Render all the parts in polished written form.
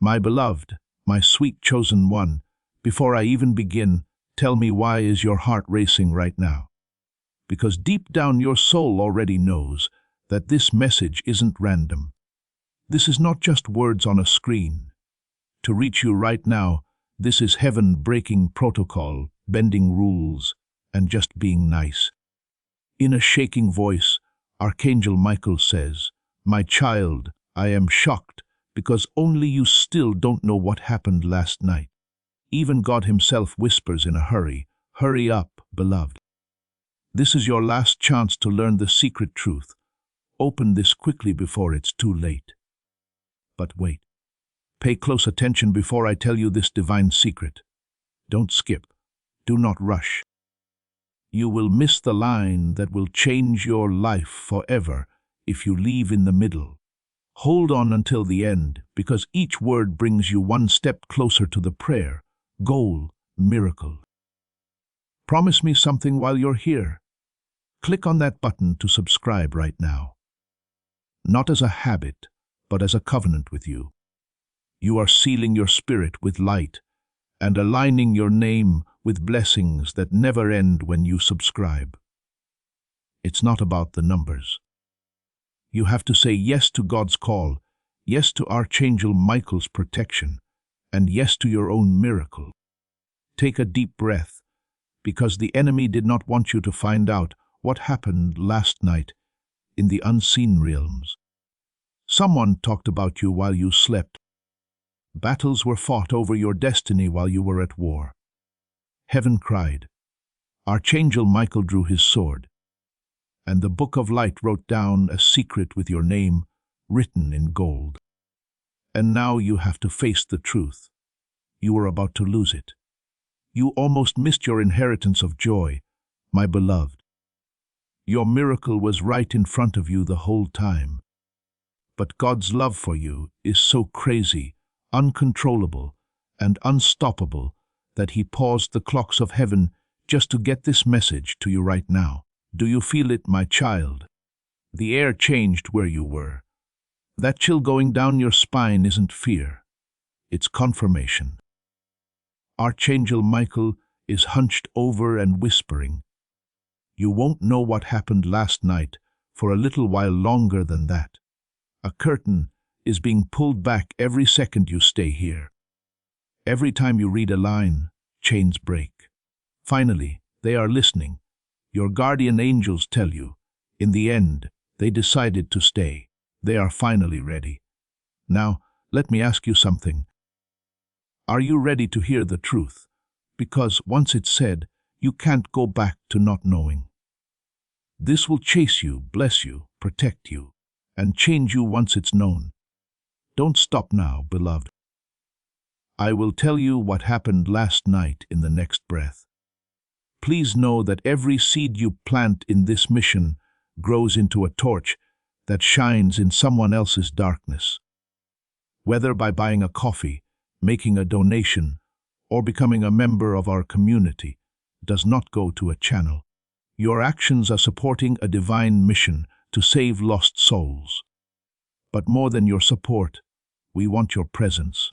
My beloved, my sweet chosen one, before I even begin, tell me, why is your heart racing right now? Because deep down your soul already knows that this message isn't random. This is not just words on a screen. To reach you right now, this is heaven breaking protocol, bending rules, and just being nice. In a shaking voice, Archangel Michael says, "My child, I am shocked because only you still don't know what happened last night. Even God himself whispers in a hurry, 'Hurry up, beloved.' This is your last chance to learn the secret truth. Open this quickly before it's too late." But wait. Pay close attention before I tell you this divine secret. Don't skip. Do not rush. You will miss the line that will change your life forever if you leave in the middle. Hold on until the end, because each word brings you one step closer to the prayer, goal, miracle. Promise me something while you're here. Click on that button to subscribe right now. Not as a habit, but as a covenant with you. You are sealing your spirit with light and aligning your name with blessings that never end when you subscribe. It's not about the numbers. You have to say yes to God's call, yes to Archangel Michael's protection, and yes to your own miracle. Take a deep breath, because the enemy did not want you to find out what happened last night in the unseen realms. Someone talked about you while you slept. Battles were fought over your destiny while you were at war. Heaven cried. Archangel Michael drew his sword, and the book of light wrote down a secret with your name written in gold. And now you have to face the truth. You were about to lose it. You almost missed your inheritance of joy, my beloved. Your miracle was right in front of you the whole time. But God's love for you is so crazy, uncontrollable, and unstoppable that he paused the clocks of heaven just to get this message to you right now. Do you feel it, my child? The air changed where you were. That chill going down your spine isn't fear. It's confirmation. Archangel Michael is hunched over and whispering. You won't know what happened last night for a little while longer than that. A curtain is being pulled back every second you stay here. Every time you read a line, chains break. Finally, they are listening. Your guardian angels tell you, in the end, they decided to stay. They are finally ready. Now, let me ask you something. Are you ready to hear the truth? Because once it's said, you can't go back to not knowing. This will chase you, bless you, protect you, and change you once it's known. Don't stop now, beloved. I will tell you what happened last night in the next breath. Please know that every seed you plant in this mission grows into a torch that shines in someone else's darkness. Whether by buying a coffee, making a donation, or becoming a member of our community, does not go to a channel. Your actions are supporting a divine mission to save lost souls. But more than your support, we want your presence.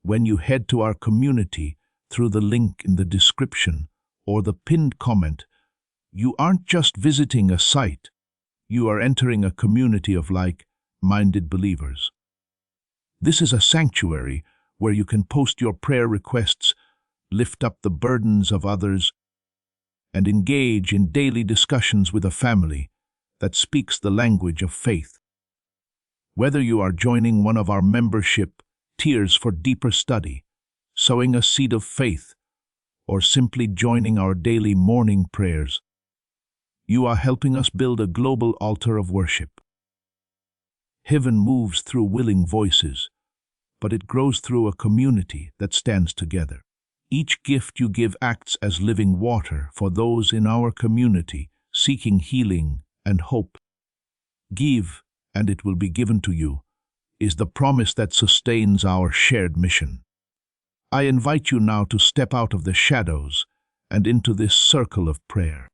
When you head to our community through the link in the description or the pinned comment, you aren't just visiting a site, you are entering a community of like-minded believers. This is a sanctuary where you can post your prayer requests, lift up the burdens of others, and engage in daily discussions with a family that speaks the language of faith. Whether you are joining one of our membership tiers for deeper study, sowing a seed of faith, or simply joining our daily morning prayers, you are helping us build a global altar of worship. Heaven moves through willing voices, but it grows through a community that stands together. Each gift you give acts as living water for those in our community seeking healing and hope. Give, and it will be given to you, is the promise that sustains our shared mission. I invite you now to step out of the shadows and into this circle of prayer.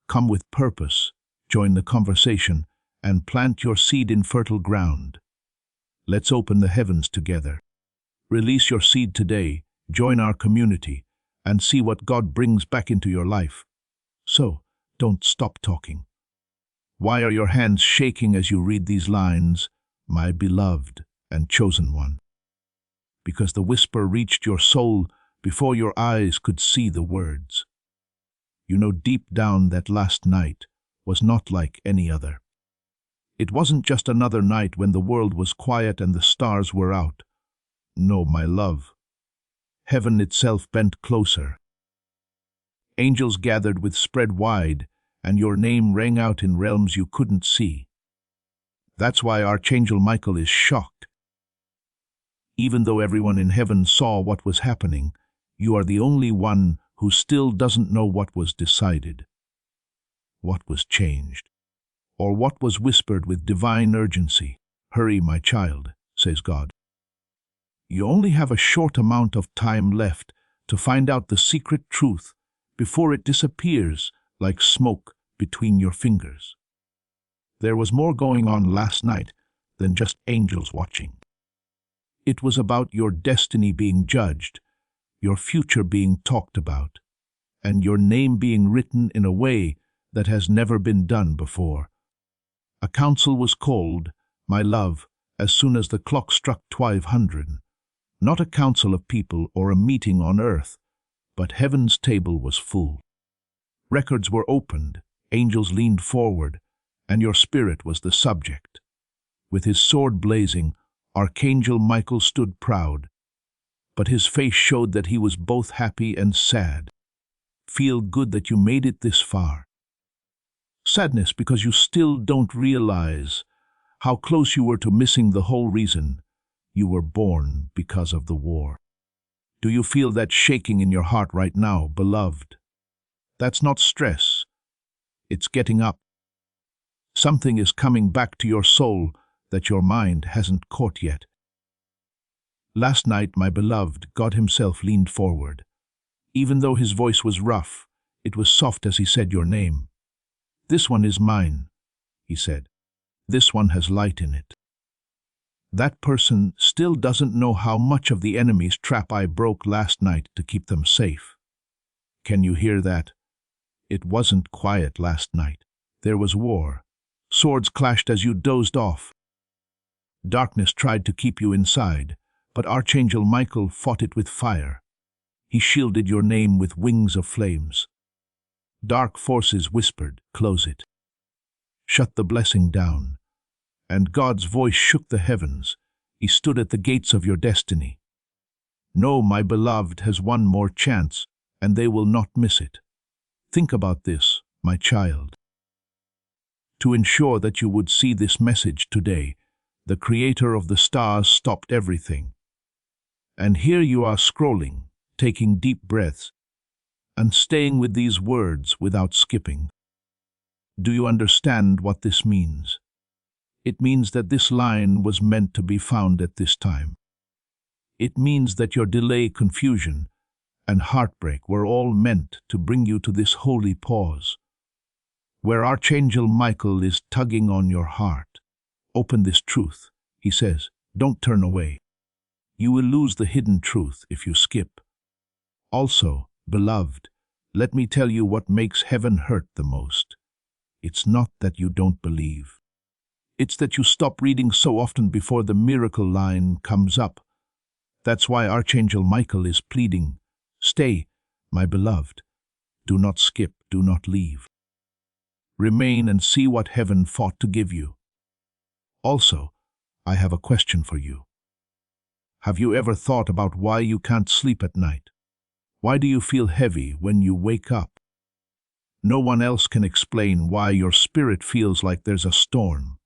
Come with purpose, join the conversation, and plant your seed in fertile ground. Let's open the heavens together. Release your seed today, join our community, and see what God brings back into your life. So, don't stop talking. Why are your hands shaking as you read these lines, my beloved and chosen one? Because the whisper reached your soul before your eyes could see the words. You know deep down that last night was not like any other. It wasn't just another night when the world was quiet and the stars were out. No, my love. Heaven itself bent closer. Angels gathered with spread wide, and your name rang out in realms you couldn't see. That's why Archangel Michael is shocked. Even though everyone in heaven saw what was happening, you are the only one who still doesn't know what was decided, what was changed, or what was whispered with divine urgency. Hurry, my child, says God. You only have a short amount of time left to find out the secret truth before it disappears like smoke between your fingers. There was more going on last night than just angels watching. It was about your destiny being judged, your future being talked about, and your name being written in a way that has never been done before. A council was called, my love, as soon as the clock struck 1200. Not a council of people or a meeting on earth, but heaven's table was full. Records were opened, angels leaned forward, and your spirit was the subject. With his sword blazing, Archangel Michael stood proud, but his face showed that he was both happy and sad. Feel good that you made it this far. Sadness because you still don't realize how close you were to missing the whole reason you were born because of the war. Do you feel that shaking in your heart right now, beloved? That's not stress. It's getting up. Something is coming back to your soul that your mind hasn't caught yet. Last night, my beloved, God himself leaned forward. Even though his voice was rough, it was soft as he said your name. This one is mine, he said. This one has light in it. That person still doesn't know how much of the enemy's trap I broke last night to keep them safe. Can you hear that? It wasn't quiet last night. There was war. Swords clashed as you dozed off. Darkness tried to keep you inside, but Archangel Michael fought it with fire. He shielded your name with wings of flames. Dark forces whispered, close it. Shut the blessing down. And God's voice shook the heavens. He stood at the gates of your destiny. No, my beloved has one more chance, and they will not miss it. Think about this, my child. To ensure that you would see this message today, the Creator of the stars stopped everything. And here you are scrolling, taking deep breaths, and staying with these words without skipping. Do you understand what this means? It means that this line was meant to be found at this time. It means that your delay, confusion, and heartbreak were all meant to bring you to this holy pause, where Archangel Michael is tugging on your heart. Open this truth, he says. Don't turn away. You will lose the hidden truth if you skip. Also, beloved, let me tell you what makes heaven hurt the most. It's not that you don't believe. It's that you stop reading so often before the miracle line comes up. That's why Archangel Michael is pleading, stay, my beloved. Do not skip, do not leave. Remain and see what heaven fought to give you. Also, I have a question for you. Have you ever thought about why you can't sleep at night? Why do you feel heavy when you wake up? No one else can explain why your spirit feels like there's a storm.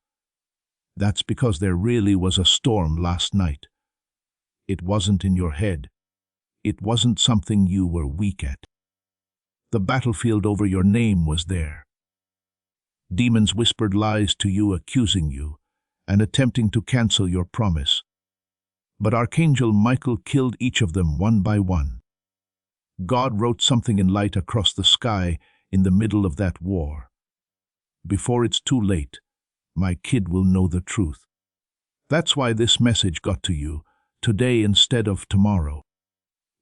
That's because there really was a storm last night. It wasn't in your head. It wasn't something you were weak at. The battlefield over your name was there. Demons whispered lies to you, accusing you, and attempting to cancel your promise. But Archangel Michael killed each of them one by one. God wrote something in light across the sky in the middle of that war. Before it's too late, my kid will know the truth. That's why this message got to you, today instead of tomorrow.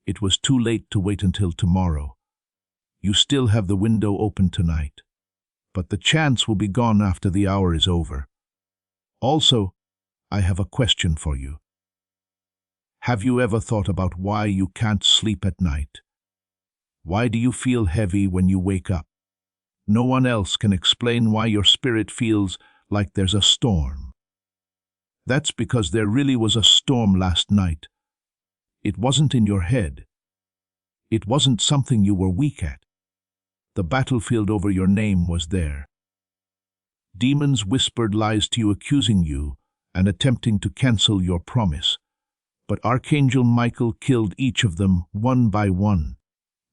It was too late to wait until tomorrow. You still have the window open tonight, but the chance will be gone after the hour is over. Also, I have a question for you. Have you ever thought about why you can't sleep at night? Why do you feel heavy when you wake up? No one else can explain why your spirit feels like there's a storm. That's because there really was a storm last night. It wasn't in your head. It wasn't something you were weak at. The battlefield over your name was there. Demons whispered lies to you, accusing you and attempting to cancel your promise. But Archangel Michael killed each of them one by one.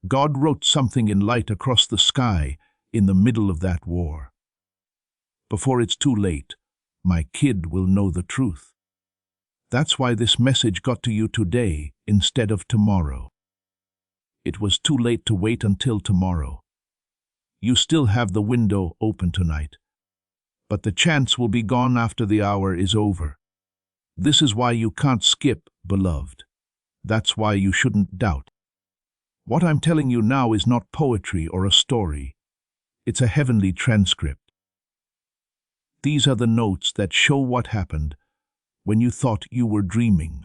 God wrote something in light across the sky in the middle of that war. Before it's too late, my kid will know the truth. That's why this message got to you today instead of tomorrow. It was too late to wait until tomorrow. You still have the window open tonight, but the chance will be gone after the hour is over. This is why you can't skip, beloved. That's why you shouldn't doubt. What I'm telling you now is not poetry or a story. It's a heavenly transcript. These are the notes that show what happened when you thought you were dreaming.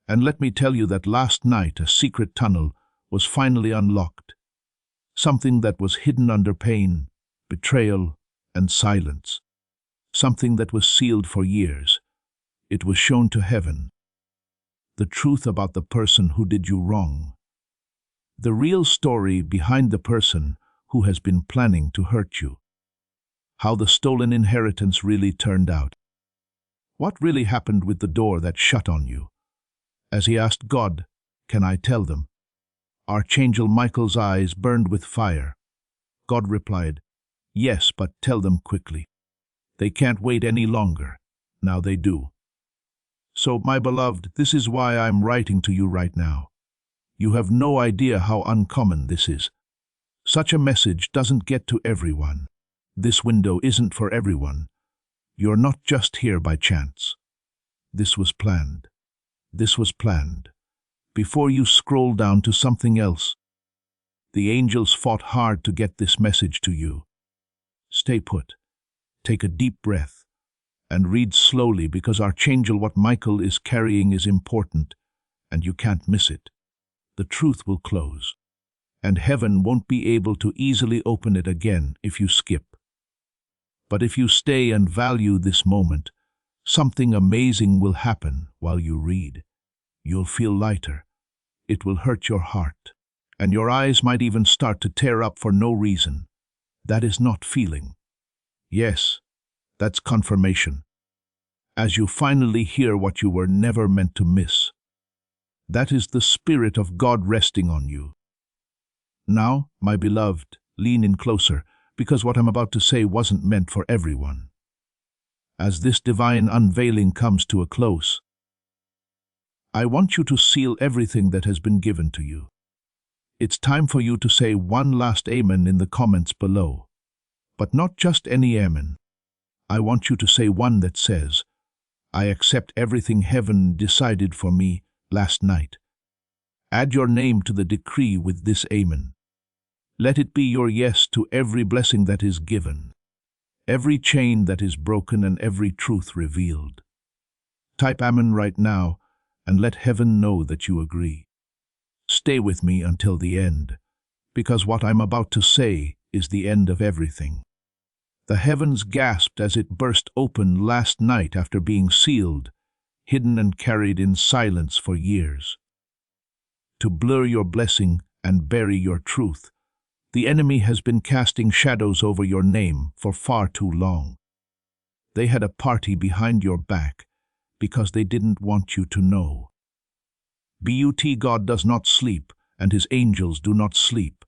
And let me tell you that last night a secret tunnel was finally unlocked. Something that was hidden under pain, betrayal, and silence. Something that was sealed for years. It was shown to heaven. The truth about the person who did you wrong. The real story behind the person who has been planning to hurt you. How the stolen inheritance really turned out. What really happened with the door that shut on you? As he asked God, "Can I tell them?" Archangel Michael's eyes burned with fire. God replied, "Yes, but tell them quickly. They can't wait any longer. Now they do." So, my beloved, this is why I'm writing to you right now. You have no idea how uncommon this is. Such a message doesn't get to everyone. This window isn't for everyone. You're not just here by chance. This was planned. This was planned. Before you scroll down to something else, the angels fought hard to get this message to you. Stay put. Take a deep breath and read slowly, because Archangel, what Michael is carrying is important and you can't miss it. The truth will close, and heaven won't be able to easily open it again if you skip. But if you stay and value this moment, something amazing will happen while you read. You'll feel lighter. It will hurt your heart, and your eyes might even start to tear up for no reason. That is not feeling. Yes, that's confirmation. As you finally hear what you were never meant to miss. That is the Spirit of God resting on you. Now, my beloved, lean in closer, because what I'm about to say wasn't meant for everyone. As this divine unveiling comes to a close, I want you to seal everything that has been given to you. It's time for you to say one last amen in the comments below. But not just any amen. I want you to say one that says, "I accept everything heaven decided for me last night." Add your name to the decree with this amen. Let it be your yes to every blessing that is given, every chain that is broken, and every truth revealed. Type amen right now and let heaven know that you agree. Stay with me until the end, because what I'm about to say is the end of everything. The heavens gasped as it burst open last night after being sealed, hidden and carried in silence for years. To blur your blessing and bury your truth, the enemy has been casting shadows over your name for far too long. They had a party behind your back because they didn't want you to know. But God does not sleep, and his angels do not sleep.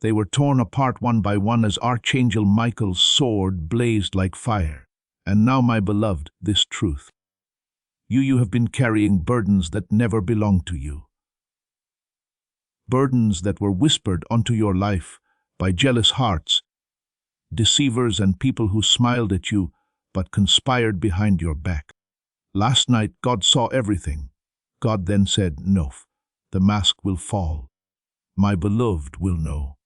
They were torn apart one by one as Archangel Michael's sword blazed like fire. And now, my beloved, this truth. You have been carrying burdens that never belonged to you. Burdens that were whispered onto your life by jealous hearts, deceivers, and people who smiled at you but conspired behind your back. Last night God saw everything. God then said, "No, the mask will fall. My beloved will know."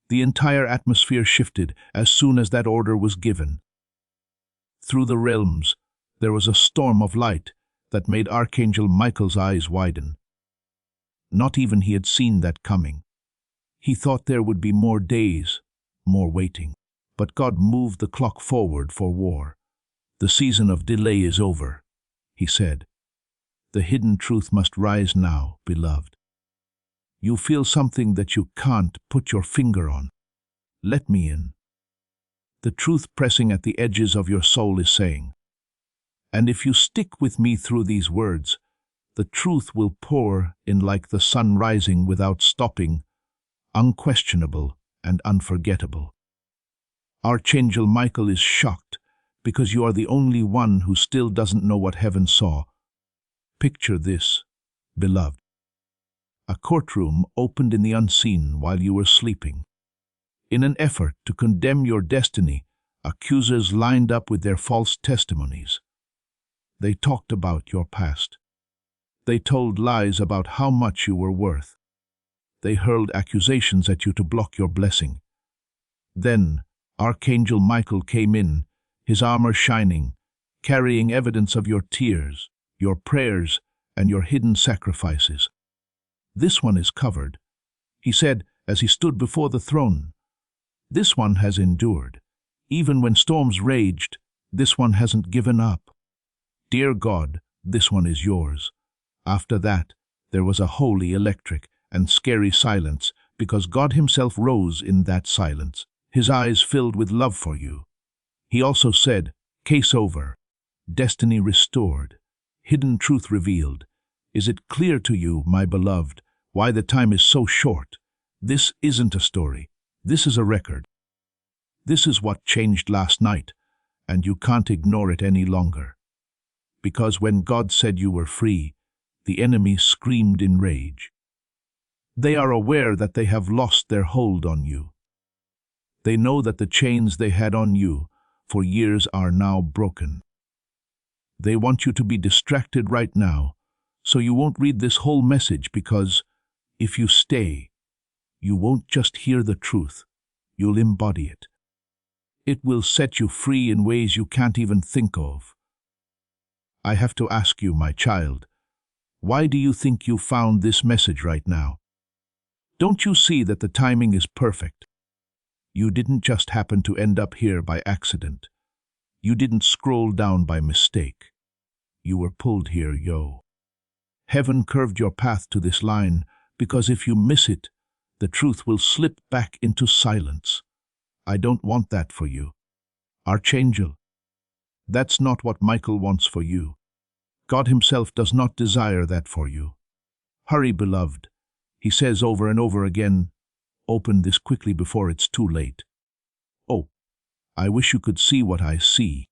The entire atmosphere shifted as soon as that order was given. Through the realms, there was a storm of light that made Archangel Michael's eyes widen. Not even he had seen that coming. He thought there would be more days, more waiting. But God moved the clock forward for war. "The season of delay is over," he said. "The hidden truth must rise now, beloved. You feel something that you can't put your finger on. Let me in." The truth pressing at the edges of your soul is saying, "And if you stick with me through these words, the truth will pour in like the sun rising without stopping, unquestionable and unforgettable." Archangel Michael is shocked because you are the only one who still doesn't know what heaven saw. Picture this, beloved. A courtroom opened in the unseen while you were sleeping. In an effort to condemn your destiny, accusers lined up with their false testimonies. They talked about your past. They told lies about how much you were worth. They hurled accusations at you to block your blessing. Then Archangel Michael came in, his armor shining, carrying evidence of your tears, your prayers, and your hidden sacrifices. "This one is covered," he said as he stood before the throne. "This one has endured. Even when storms raged, this one hasn't given up. Dear God, this one is yours." After that, there was a holy, electric, and scary silence because God himself rose in that silence, his eyes filled with love for you. He also said, "Case over. Destiny restored. Hidden truth revealed. Is it clear to you, my beloved, why the time is so short? This isn't a story. This is a record. This is what changed last night, and you can't ignore it any longer. Because when God said you were free, the enemy screamed in rage. They are aware that they have lost their hold on you. They know that the chains they had on you for years are now broken. They want you to be distracted right now, so you won't read this whole message because if you stay, you won't just hear the truth, you'll embody it. It will set you free in ways you can't even think of. I have to ask you, my child, why do you think you found this message right now? Don't you see that the timing is perfect? You didn't just happen to end up here by accident. You didn't scroll down by mistake. You were pulled here, yo. Heaven curved your path to this line because if you miss it, the truth will slip back into silence. I don't want that for you. Archangel, that's not what Michael wants for you. God himself does not desire that for you. Hurry, beloved. He says over and over again, open this quickly before it's too late. Oh, I wish you could see what I see.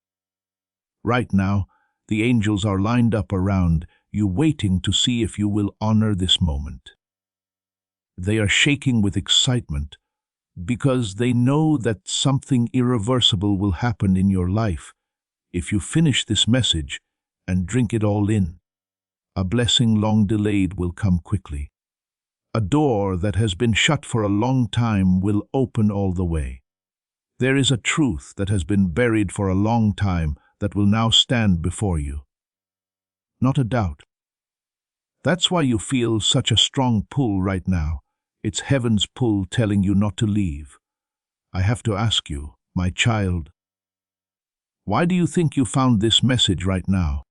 Right now, the angels are lined up around you, waiting to see if you will honor this moment. They are shaking with excitement because they know that something irreversible will happen in your life if you finish this message and drink it all in. A blessing long delayed will come quickly. A door that has been shut for a long time will open all the way. There is a truth that has been buried for a long time that will now stand before you. Not a doubt. That's why you feel such a strong pull right now. It's heaven's pull telling you not to leave. I have to ask you, my child, why do you think you found this message right now?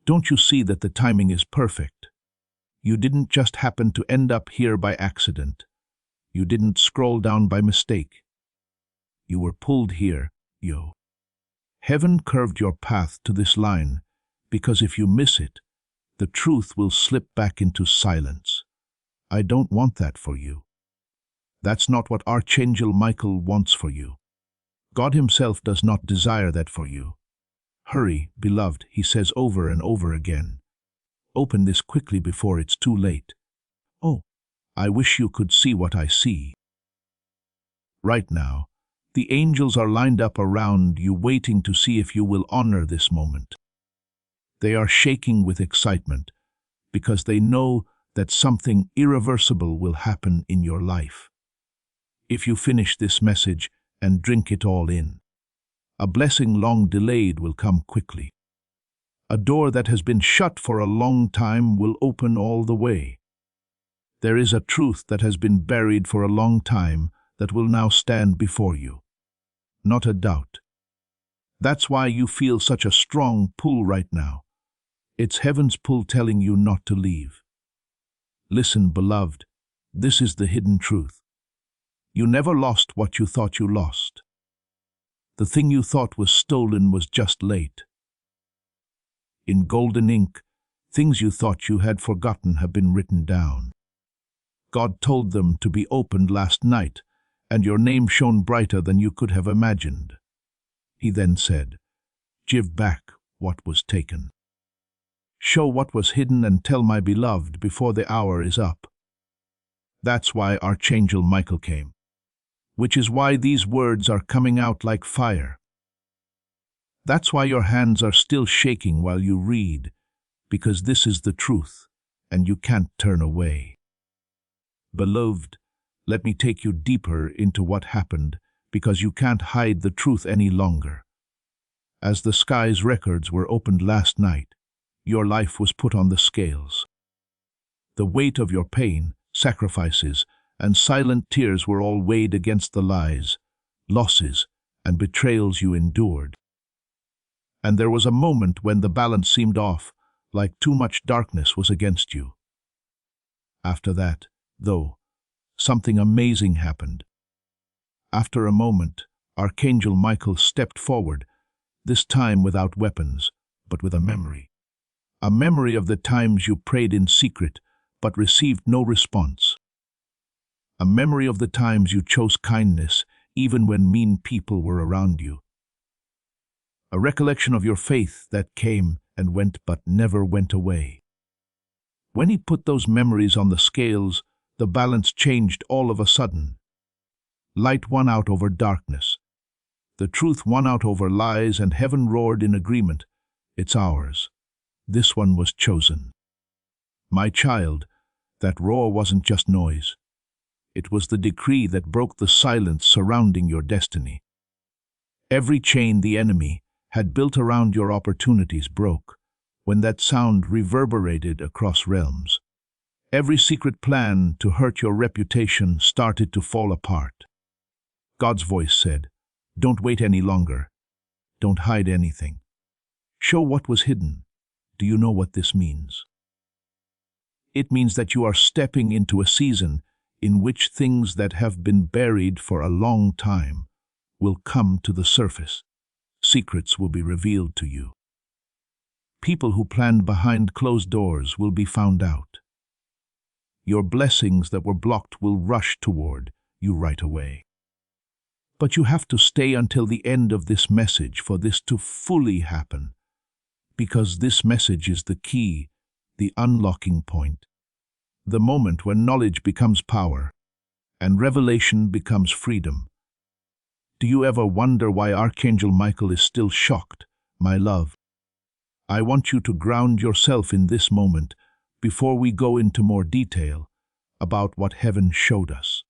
Don't you see that the timing is perfect? You didn't just happen to end up here by accident. You didn't scroll down by mistake. You were pulled here, yo. Heaven curved your path to this line because if you miss it, the truth will slip back into silence. I don't want that for you. That's not what Archangel Michael wants for you. God himself does not desire that for you. Hurry, beloved, he says over and over again. Open this quickly before it's too late. Oh, I wish you could see what I see. Right now, the angels are lined up around you, waiting to see if you will honor this moment. They are shaking with excitement because they know that something irreversible will happen in your life. If you finish this message and drink it all in, a blessing long delayed will come quickly. A door that has been shut for a long time will open all the way. There is a truth that has been buried for a long time that will now stand before you. Not a doubt. That's why you feel such a strong pull right now. It's heaven's pull telling you not to leave. Listen, beloved, this is the hidden truth. You never lost what you thought you lost. The thing you thought was stolen was just late. In golden ink, things you thought you had forgotten have been written down. God told them to be opened last night, and your name shone brighter than you could have imagined. He then said, "Give back what was taken. Show what was hidden and tell my beloved before the hour is up." That's why Archangel Michael came, which is why these words are coming out like fire. That's why your hands are still shaking while you read, because this is the truth, and you can't turn away. Beloved, let me take you deeper into what happened, because you can't hide the truth any longer. As the sky's records were opened last night, your life was put on the scales. The weight of your pain, sacrifices, and silent tears were all weighed against the lies, losses, and betrayals you endured. And there was a moment when the balance seemed off, like too much darkness was against you. After that, though, something amazing happened. After a moment, Archangel Michael stepped forward, this time without weapons, but with a memory. A memory of the times you prayed in secret, but received no response. A memory of the times you chose kindness, even when mean people were around you. A recollection of your faith that came and went but never went away. When he put those memories on the scales, the balance changed all of a sudden. Light won out over darkness. The truth won out over lies, and heaven roared in agreement. It's ours. This one was chosen. My child, that roar wasn't just noise. It was the decree that broke the silence surrounding your destiny. Every chain the enemy had built around your opportunities broke when that sound reverberated across realms. Every secret plan to hurt your reputation started to fall apart. God's voice said, "Don't wait any longer. Don't hide anything. Show what was hidden." Do you know what this means? It means that you are stepping into a season in which things that have been buried for a long time will come to the surface. Secrets will be revealed to you. People who planned behind closed doors will be found out. Your blessings that were blocked will rush toward you right away. But you have to stay until the end of this message for this to fully happen, because this message is the key, the unlocking point, the moment when knowledge becomes power and revelation becomes freedom. Do you ever wonder why Archangel Michael is still shocked, my love? I want you to ground yourself in this moment before we go into more detail about what heaven showed us.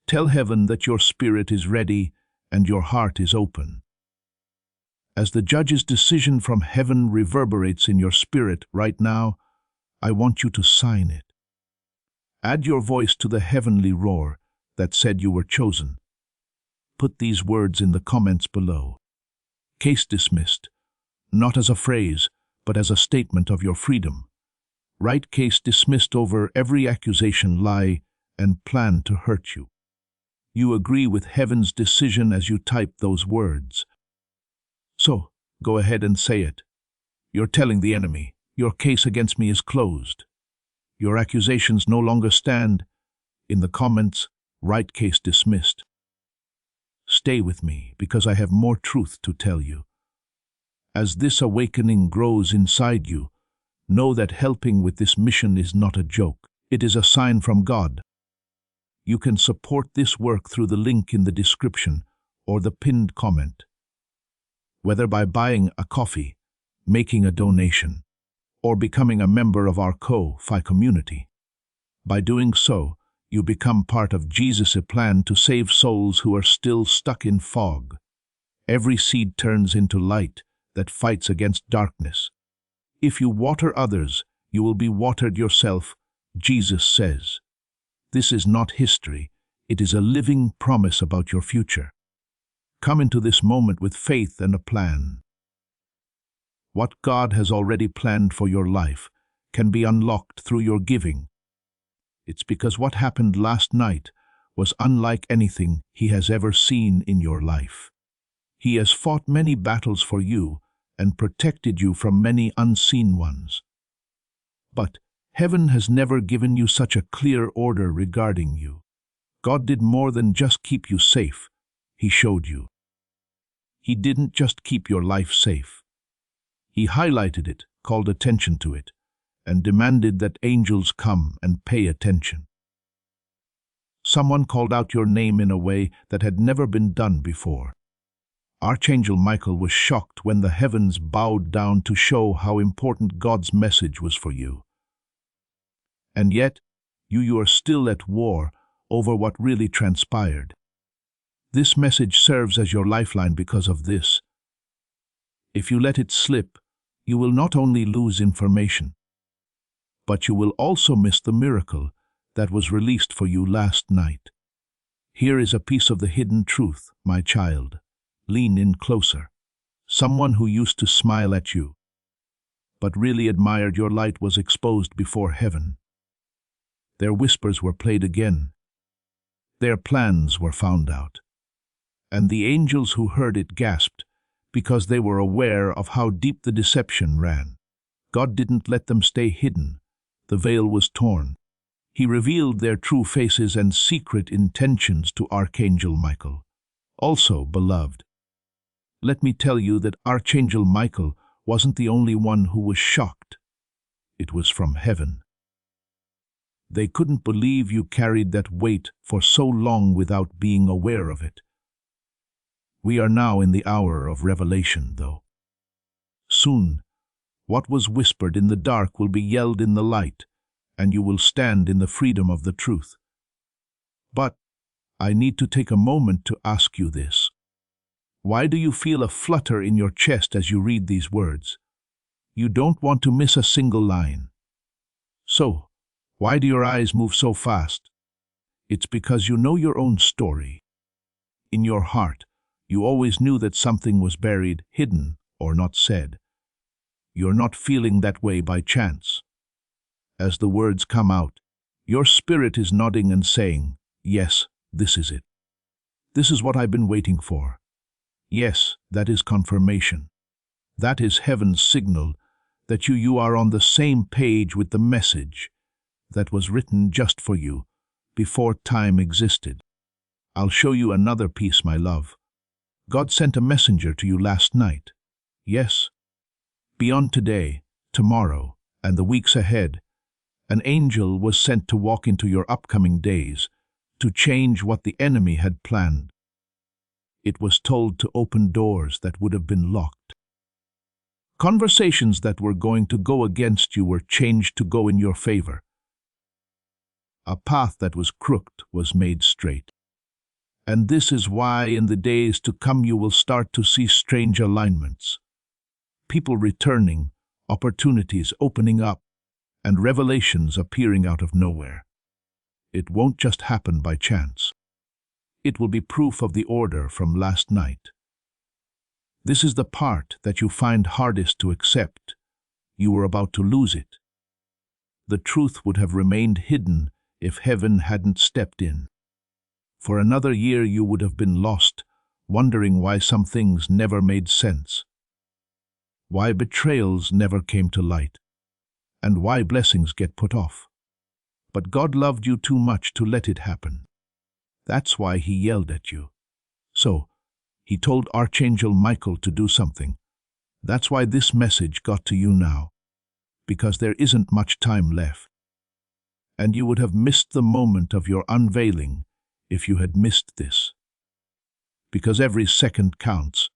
Tell heaven that your spirit is ready and your heart is open. As the judge's decision from heaven reverberates in your spirit right now, I want you to sign it. Add your voice to the heavenly roar that said you were chosen. Put these words in the comments below. Case dismissed, not as a phrase, but as a statement of your freedom. Write case dismissed over every accusation, lie, and plan to hurt you. You agree with heaven's decision as you type those words. So, go ahead and say it. You're telling the enemy, your case against me is closed. Your accusations no longer stand. In the comments, write case dismissed. Stay with me, because I have more truth to tell you. As this awakening grows inside you, know that helping with this mission is not a joke. It is a sign from God. You can support this work through the link in the description or the pinned comment. Whether by buying a coffee, making a donation, or becoming a member of our Ko-Fi community. By doing so, you become part of Jesus' plan to save souls who are still stuck in fog. Every seed turns into light that fights against darkness. If you water others, you will be watered yourself, Jesus says. This is not history, it is a living promise about your future. Come into this moment with faith and a plan. What God has already planned for your life can be unlocked through your giving. It's because what happened last night was unlike anything He has ever seen in your life. He has fought many battles for you and protected you from many unseen ones. But heaven has never given you such a clear order regarding you. God did more than just keep you safe. He showed you. He didn't just keep your life safe. He highlighted it, called attention to it, and demanded that angels come and pay attention. Someone called out your name in a way that had never been done before. Archangel Michael was shocked when the heavens bowed down to show how important God's message was for you. And yet, you are still at war over what really transpired. This message serves as your lifeline because of this. If you let it slip, you will not only lose information, but you will also miss the miracle that was released for you last night. Here is a piece of the hidden truth, my child. Lean in closer. Someone who used to smile at you, but really admired your light, was exposed before heaven. Their whispers were played again. Their plans were found out. And the angels who heard it gasped because they were aware of how deep the deception ran. God didn't let them stay hidden. The veil was torn. He revealed their true faces and secret intentions to Archangel Michael. Also, beloved, let me tell you that Archangel Michael wasn't the only one who was shocked. It was from heaven. They couldn't believe you carried that weight for so long without being aware of it. We are now in the hour of revelation, though. Soon, what was whispered in the dark will be yelled in the light, and you will stand in the freedom of the truth. But I need to take a moment to ask you this. Why do you feel a flutter in your chest as you read these words? You don't want to miss a single line. So, why do your eyes move so fast? It's because you know your own story. In your heart, you always knew that something was buried, hidden, or not said. You're not feeling that way by chance. As the words come out, your spirit is nodding and saying, yes, this is it. This is what I've been waiting for. Yes, that is confirmation. That is heaven's signal that you are on the same page with the message that was written just for you before time existed. I'll show you another piece, my love. God sent a messenger to you last night. Yes, beyond today, tomorrow, and the weeks ahead, an angel was sent to walk into your upcoming days, to change what the enemy had planned. It was told to open doors that would have been locked. Conversations that were going to go against you were changed to go in your favor. A path that was crooked was made straight. And this is why in the days to come you will start to see strange alignments. People returning, opportunities opening up, and revelations appearing out of nowhere. It won't just happen by chance. It will be proof of the order from last night. This is the part that you find hardest to accept. You were about to lose it. The truth would have remained hidden if heaven hadn't stepped in. For another year you would have been lost, wondering why some things never made sense, why betrayals never came to light, and why blessings get put off. But God loved you too much to let it happen. That's why He yelled at you. So, He told Archangel Michael to do something. That's why this message got to you now, because there isn't much time left. And you would have missed the moment of your unveiling if you had missed this. Because every second counts.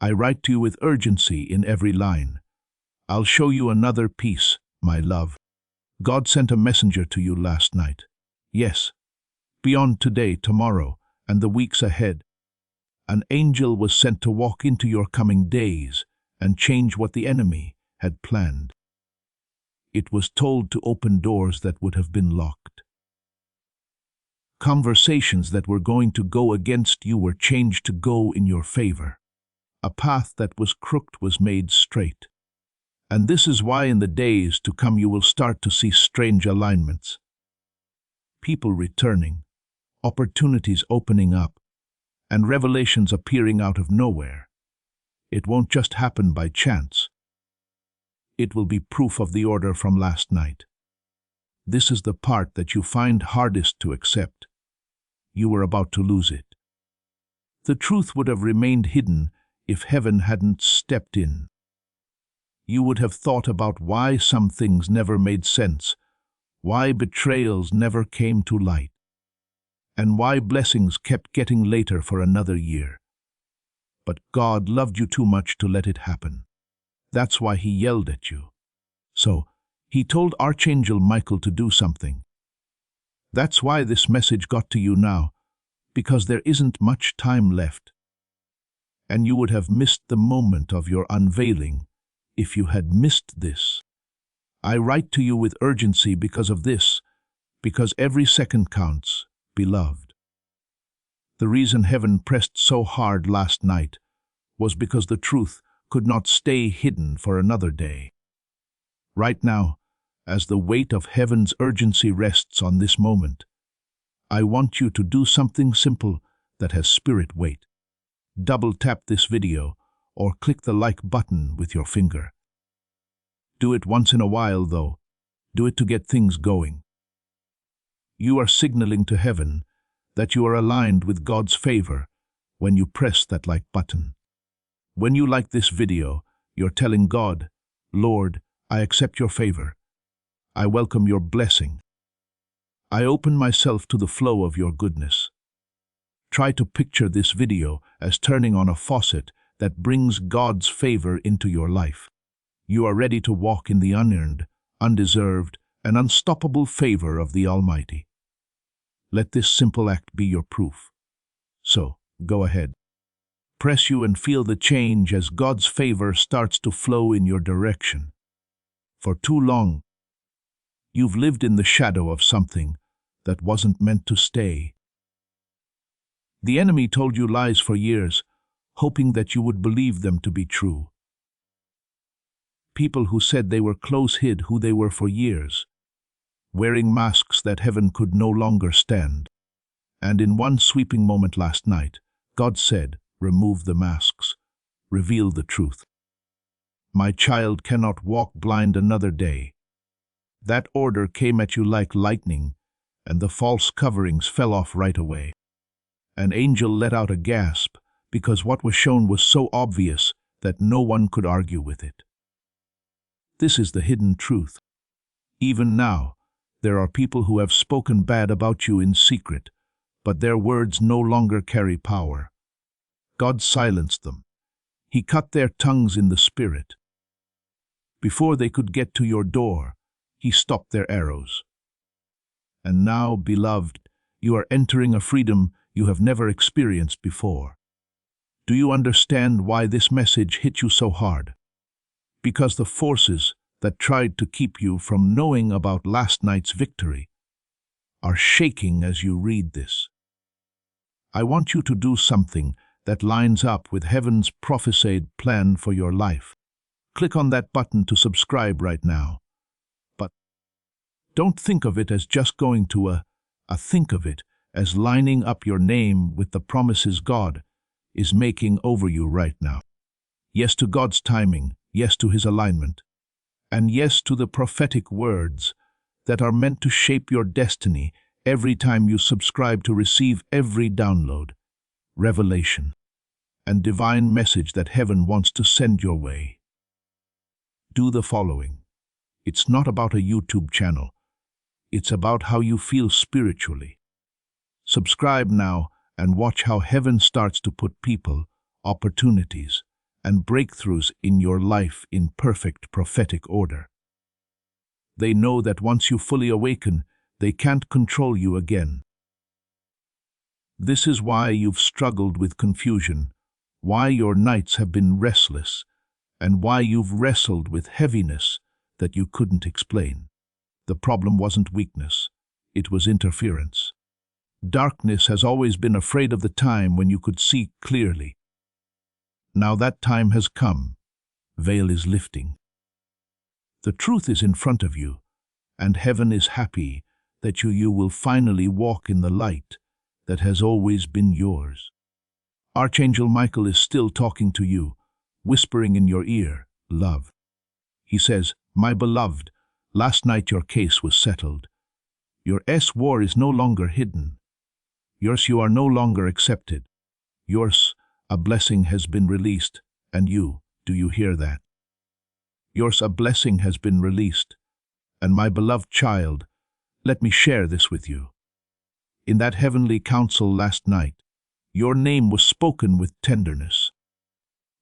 I write to you with urgency in every line, I'll show you another piece, my love. God sent a messenger to you last night. Yes, beyond today, tomorrow, and the weeks ahead. An angel was sent to walk into your coming days and change what the enemy had planned. It was told to open doors that would have been locked. Conversations that were going to go against you were changed to go in your favor. A path that was crooked was made straight. And this is why in the days to come you will start to see strange alignments. People returning, opportunities opening up, and revelations appearing out of nowhere. It won't just happen by chance. It will be proof of the order from last night. This is the part that you find hardest to accept. You were about to lose it. The truth would have remained hidden if heaven hadn't stepped in. You would have thought about why some things never made sense, why betrayals never came to light, and why blessings kept getting later for another year. But God loved you too much to let it happen. That's why he yelled at you. So, he told Archangel Michael to do something. That's why this message got to you now, because there isn't much time left. And you would have missed the moment of your unveiling if you had missed this. I write to you with urgency because of this, because every second counts, beloved. The reason heaven pressed so hard last night was because the truth could not stay hidden for another day. Right now, as the weight of heaven's urgency rests on this moment, I want you to do something simple that has spirit weight. Double tap this video or click the like button with your finger. Do it once in a while, though. Do it to get things going. You are signaling to heaven that you are aligned with God's favor when you press that like button. When you like this video, you're telling God, Lord, I accept your favor. I welcome your blessing. I open myself to the flow of your goodness. Try to picture this video as turning on a faucet that brings God's favor into your life. You are ready to walk in the unearned, undeserved, and unstoppable favor of the Almighty. Let this simple act be your proof. So, go ahead. Press you and feel the change as God's favor starts to flow in your direction. For too long, you've lived in the shadow of something that wasn't meant to stay. The enemy told you lies for years, hoping that you would believe them to be true. People who said they were close hid who they were for years, wearing masks that heaven could no longer stand. And in one sweeping moment last night, God said, remove the masks, reveal the truth. My child cannot walk blind another day. That order came at you like lightning, and the false coverings fell off right away. An angel let out a gasp because what was shown was so obvious that no one could argue with it. This is the hidden truth. Even now, there are people who have spoken bad about you in secret, but their words no longer carry power. God silenced them. He cut their tongues in the spirit. Before they could get to your door, he stopped their arrows. And now, beloved, you are entering a freedom you have never experienced before. Do you understand why this message hit you so hard? Because the forces that tried to keep you from knowing about last night's victory are shaking as you read this. I want you to do something that lines up with heaven's prophesied plan for your life. Click on that button to subscribe right now. But don't think of it as just going to think of it as lining up your name with the promises God is making over you right now. Yes to God's timing, yes to his alignment, and yes to the prophetic words that are meant to shape your destiny every time you subscribe to receive every download, revelation, and divine message that heaven wants to send your way. Do the following. It's not about a YouTube channel. It's about how you feel spiritually. Subscribe now and watch how heaven starts to put people, opportunities, and breakthroughs in your life in perfect prophetic order. They know that once you fully awaken, they can't control you again. This is why you've struggled with confusion, why your nights have been restless, and why you've wrestled with heaviness that you couldn't explain. The problem wasn't weakness, it was interference. Darkness has always been afraid of the time when you could see clearly. Now that time has come. Veil is lifting. The truth is in front of you, and heaven is happy that you will finally walk in the light that has always been yours. Archangel Michael is still talking to you, whispering in your ear, love. He says, my beloved, last night your case was settled. Your war is no longer hidden. Yours, you are no longer accepted. Yours, a blessing has been released, and you, do you hear that? Yours, a blessing has been released, and my beloved child, let me share this with you. In that heavenly council last night, your name was spoken with tenderness.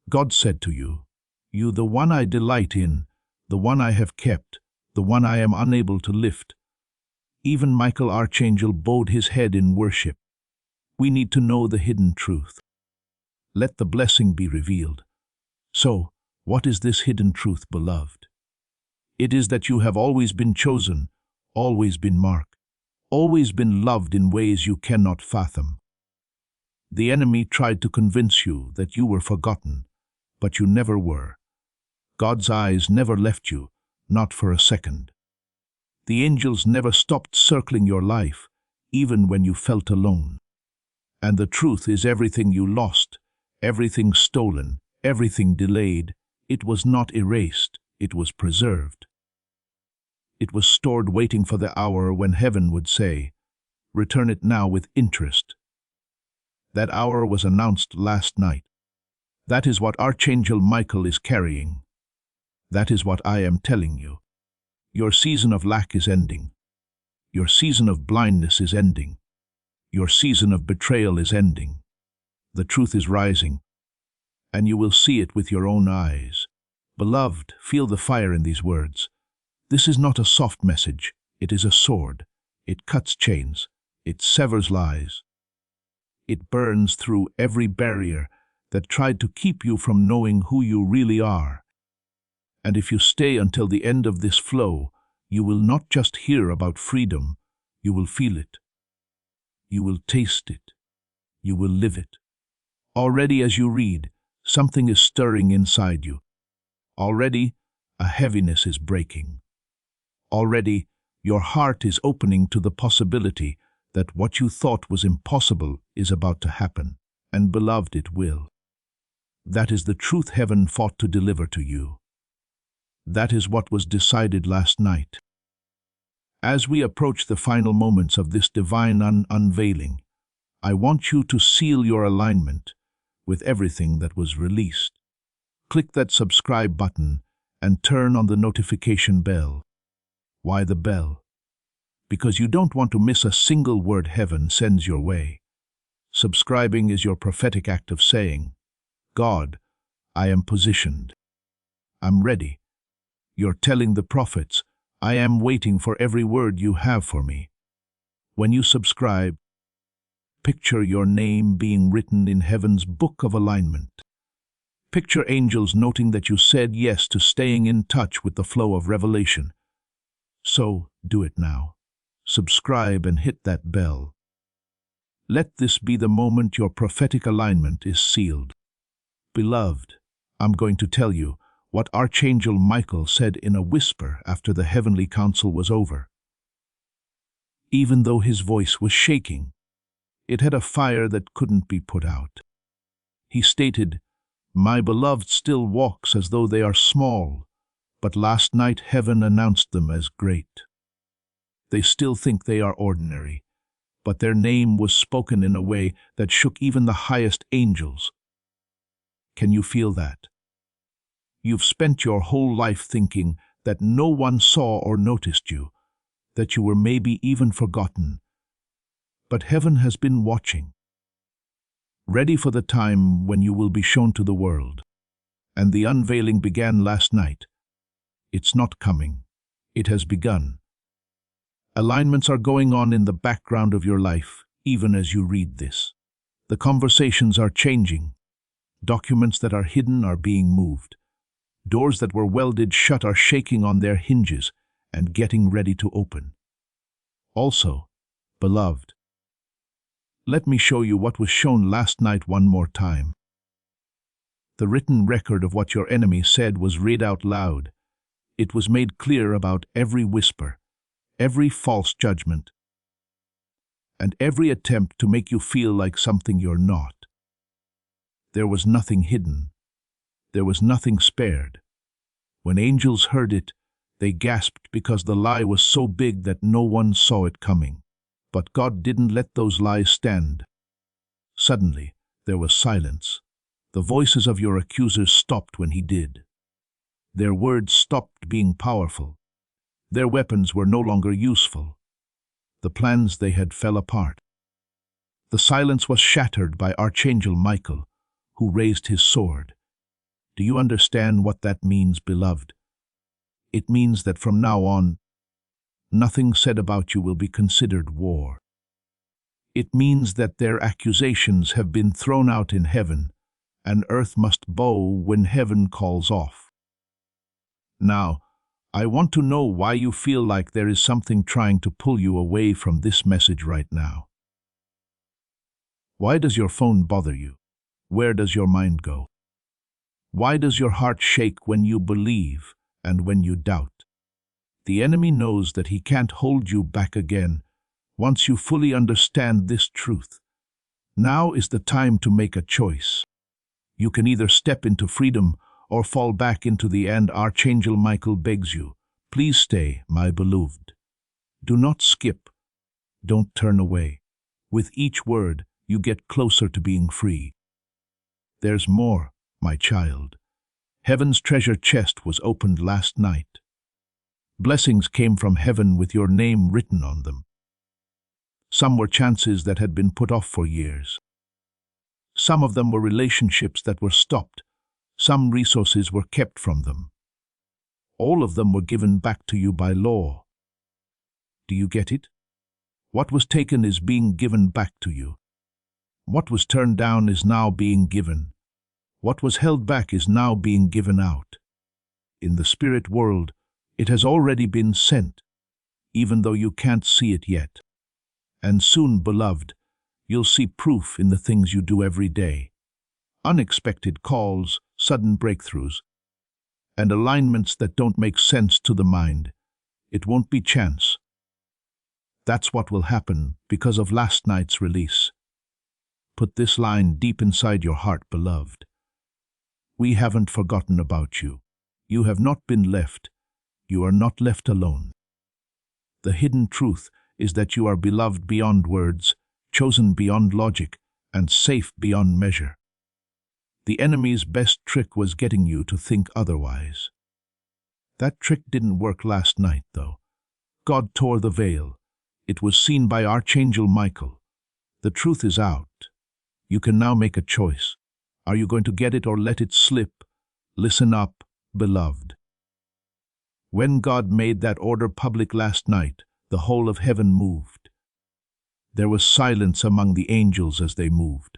God said to you, you the one I delight in, the one I have kept, the one I am unable to lift. Even Michael Archangel bowed his head in worship. We need to know the hidden truth. Let the blessing be revealed. So, what is this hidden truth, beloved? It is that you have always been chosen, always been marked, always been loved in ways you cannot fathom. The enemy tried to convince you that you were forgotten, but you never were. God's eyes never left you, not for a second. The angels never stopped circling your life, even when you felt alone. And the truth is, everything you lost, everything stolen, everything delayed, it was not erased, it was preserved. It was stored waiting for the hour when heaven would say, return it now with interest. That hour was announced last night. That is what Archangel Michael is carrying. That is what I am telling you. Your season of lack is ending. Your season of blindness is ending. Your season of betrayal is ending. The truth is rising, and you will see it with your own eyes. Beloved, feel the fire in these words. This is not a soft message. It is a sword. It cuts chains. It severs lies. It burns through every barrier that tried to keep you from knowing who you really are. And if you stay until the end of this flow, you will not just hear about freedom, you will feel it. You will taste it. You will live it. Already as you read, something is stirring inside you. Already, a heaviness is breaking. Already, your heart is opening to the possibility that what you thought was impossible is about to happen, and beloved, it will. That is the truth heaven fought to deliver to you. That is what was decided last night. As we approach the final moments of this divine unveiling, I want you to seal your alignment with everything that was released. Click that subscribe button and turn on the notification bell. Why the bell? Because you don't want to miss a single word heaven sends your way. Subscribing is your prophetic act of saying, God, I am positioned. I'm ready. You're telling the prophets, I am waiting for every word you have for me. When you subscribe, picture your name being written in heaven's book of alignment. Picture angels noting that you said yes to staying in touch with the flow of revelation. So, do it now. Subscribe and hit that bell. Let this be the moment your prophetic alignment is sealed. Beloved, I'm going to tell you what Archangel Michael said in a whisper after the heavenly council was over. Even though his voice was shaking, it had a fire that couldn't be put out. He stated, my beloved still walks as though they are small, but last night heaven announced them as great. They still think they are ordinary, but their name was spoken in a way that shook even the highest angels. Can you feel that? You've spent your whole life thinking that no one saw or noticed you, that you were maybe even forgotten. But heaven has been watching, ready for the time when you will be shown to the world. and the unveiling began last night. It's not coming. It has begun. Alignments are going on in the background of your life, even as you read this. The conversations are changing. Documents that are hidden are being moved. Doors that were welded shut are shaking on their hinges and getting ready to open. Also, beloved, let me show you what was shown last night one more time. The written record of what your enemy said was read out loud. It was made clear about every whisper, every false judgment, and every attempt to make you feel like something you're not. There was nothing hidden. There was nothing spared. When angels heard it, they gasped because the lie was so big that no one saw it coming. But God didn't let those lies stand. Suddenly, there was silence. The voices of your accusers stopped when He did. Their words stopped being powerful. Their weapons were no longer useful. The plans they had fell apart. The silence was shattered by Archangel Michael, who raised his sword. Do you understand what that means, beloved? It means that from now on, nothing said about you will be considered war. It means that their accusations have been thrown out in heaven, and earth must bow when heaven calls off. Now, I want to know why you feel like there is something trying to pull you away from this message right now. Why does your phone bother you? Where does your mind go? Why does your heart shake when you believe and when you doubt? The enemy knows that he can't hold you back again once you fully understand this truth. Now is the time to make a choice. You can either step into freedom or fall back into the end. Archangel Michael begs you, please stay, my beloved. Do not skip. Don't turn away. With each word, you get closer to being free. There's more, my child. Heaven's treasure chest was opened last night. Blessings came from heaven with your name written on them. Some were chances that had been put off for years. Some of them were relationships that were stopped. Some resources were kept from them. All of them were given back to you by law. Do you get it? What was taken is being given back to you. What was turned down is now being given. What was held back is now being given out. In the spirit world, it has already been sent, even though you can't see it yet. And soon, beloved, you'll see proof in the things you do every day. Unexpected calls, sudden breakthroughs, and alignments that don't make sense to the mind. It won't be chance. That's what will happen because of last night's release. Put this line deep inside your heart, beloved. We haven't forgotten about you. You have not been left. You are not left alone. The hidden truth is that you are beloved beyond words, chosen beyond logic, and safe beyond measure. The enemy's best trick was getting you to think otherwise. That trick didn't work last night, though. God tore the veil. It was seen by Archangel Michael. The truth is out. You can now make a choice. Are you going to get it or let it slip? Listen up, beloved. When God made that order public last night, the whole of heaven moved. There was silence among the angels as they moved.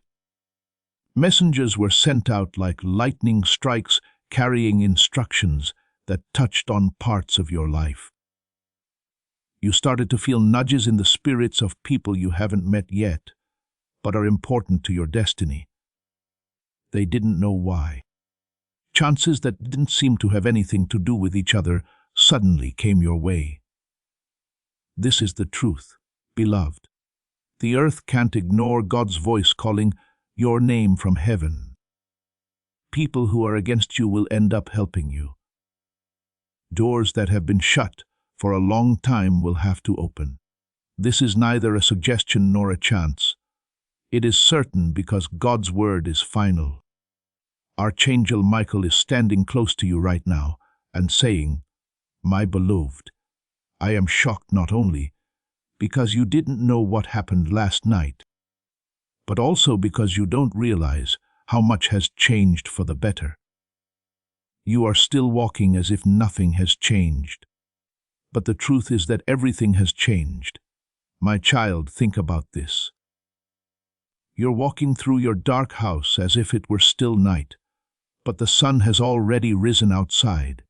Messengers were sent out like lightning strikes, carrying instructions that touched on parts of your life. You started to feel nudges in the spirits of people you haven't met yet, but are important to your destiny. They didn't know why. Chances that didn't seem to have anything to do with each other suddenly came your way. This is the truth, beloved. The earth can't ignore God's voice calling your name from heaven. People who are against you will end up helping you. Doors that have been shut for a long time will have to open. This is neither a suggestion nor a chance. It is certain because God's word is final. Archangel Michael is standing close to you right now and saying, "My beloved, I am shocked not only because you didn't know what happened last night, but also because you don't realize how much has changed for the better. You are still walking as if nothing has changed. But the truth is that everything has changed. My child, think about this. You're walking through your dark house as if it were still night, but the sun has already risen outside.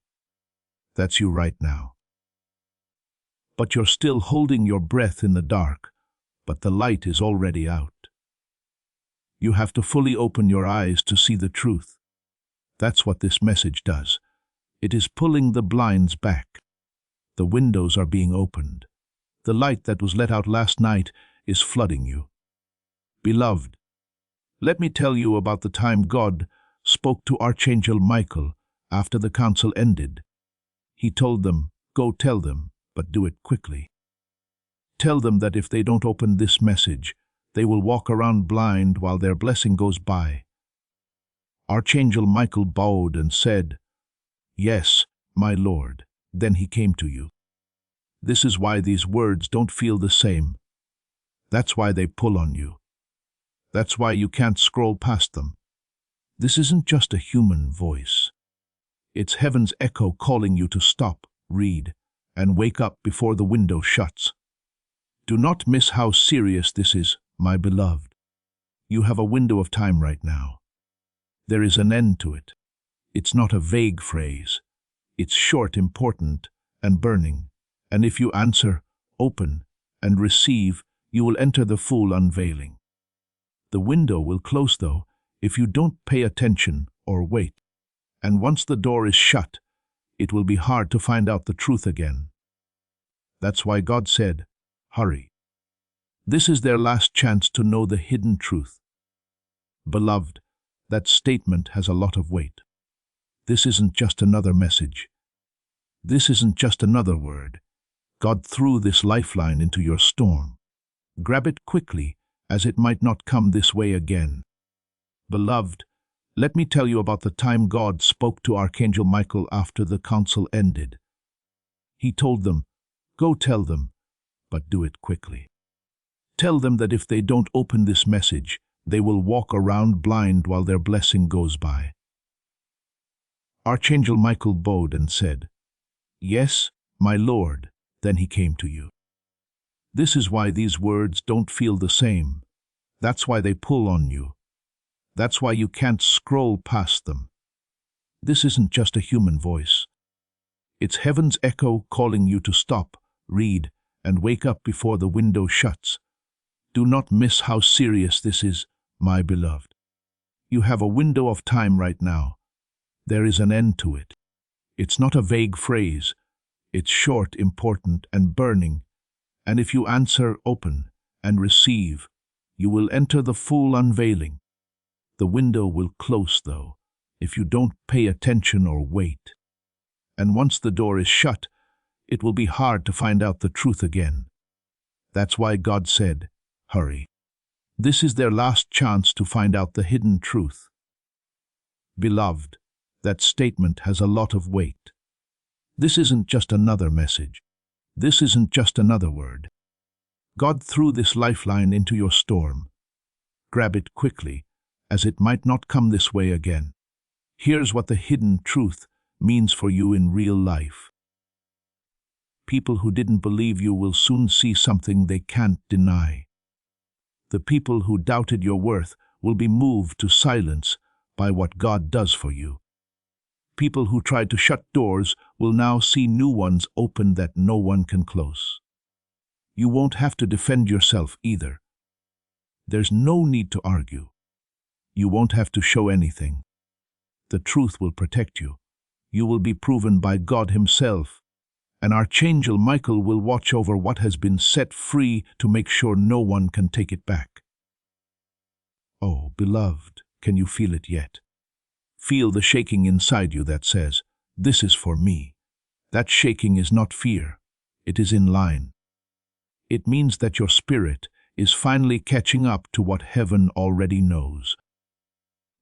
That's you right now. But you're still holding your breath in the dark, but the light is already out. You have to fully open your eyes to see the truth. That's what this message does. It is pulling the blinds back. The windows are being opened. The light that was let out last night is flooding you. Beloved, let me tell you about the time God spoke to Archangel Michael after the council ended. He told them, "Go tell them, but do it quickly. Tell them that if they don't open this message, they will walk around blind while their blessing goes by." Archangel Michael bowed and said, "Yes, my Lord." Then he came to you. This is why these words don't feel the same. That's why they pull on you. That's why you can't scroll past them. This isn't just a human voice. It's heaven's echo calling you to stop, read, and wake up before the window shuts. Do not miss how serious this is, my beloved. You have a window of time right now. There is an end to it. It's not a vague phrase. It's short, important, and burning. And if you answer, open, and receive, you will enter the full unveiling. The window will close, though, if you don't pay attention or wait. And once the door is shut, it will be hard to find out the truth again. That's why God said, hurry. This is their last chance to know the hidden truth. Beloved, that statement has a lot of weight. This isn't just another message. This isn't just another word. God threw this lifeline into your storm. Grab it quickly, as it might not come this way again. Beloved, let me tell you about the time God spoke to Archangel Michael after the council ended. He told them, "Go tell them, but do it quickly. Tell them that if they don't open this message, they will walk around blind while their blessing goes by." Archangel Michael bowed and said, "Yes, my Lord." Then he came to you. This is why these words don't feel the same. That's why they pull on you. That's why you can't scroll past them. This isn't just a human voice. It's heaven's echo calling you to stop, read, and wake up before the window shuts. Do not miss how serious this is, my beloved. You have a window of time right now. There is an end to it. It's not a vague phrase. It's short, important, and burning. And if you answer, open, and receive, you will enter the full unveiling. The window will close, though, if you don't pay attention or wait. And once the door is shut, it will be hard to find out the truth again. That's why God said, hurry. This is their last chance to find out the hidden truth. Beloved, that statement has a lot of weight. This isn't just another message. This isn't just another word. God threw this lifeline into your storm. Grab it quickly, as it might not come this way again. Here's what the hidden truth means for you in real life. People who didn't believe you will soon see something they can't deny. The people who doubted your worth will be moved to silence by what God does for you. People who tried to shut doors will now see new ones open that no one can close. You won't have to defend yourself either. There's no need to argue. You won't have to show anything. The truth will protect you. You will be proven by God Himself. And Archangel Michael will watch over what has been set free to make sure no one can take it back. Oh, beloved, can you feel it yet? Feel the shaking inside you that says, "This is for me." That shaking is not fear. It is in line. It means that your spirit is finally catching up to what heaven already knows.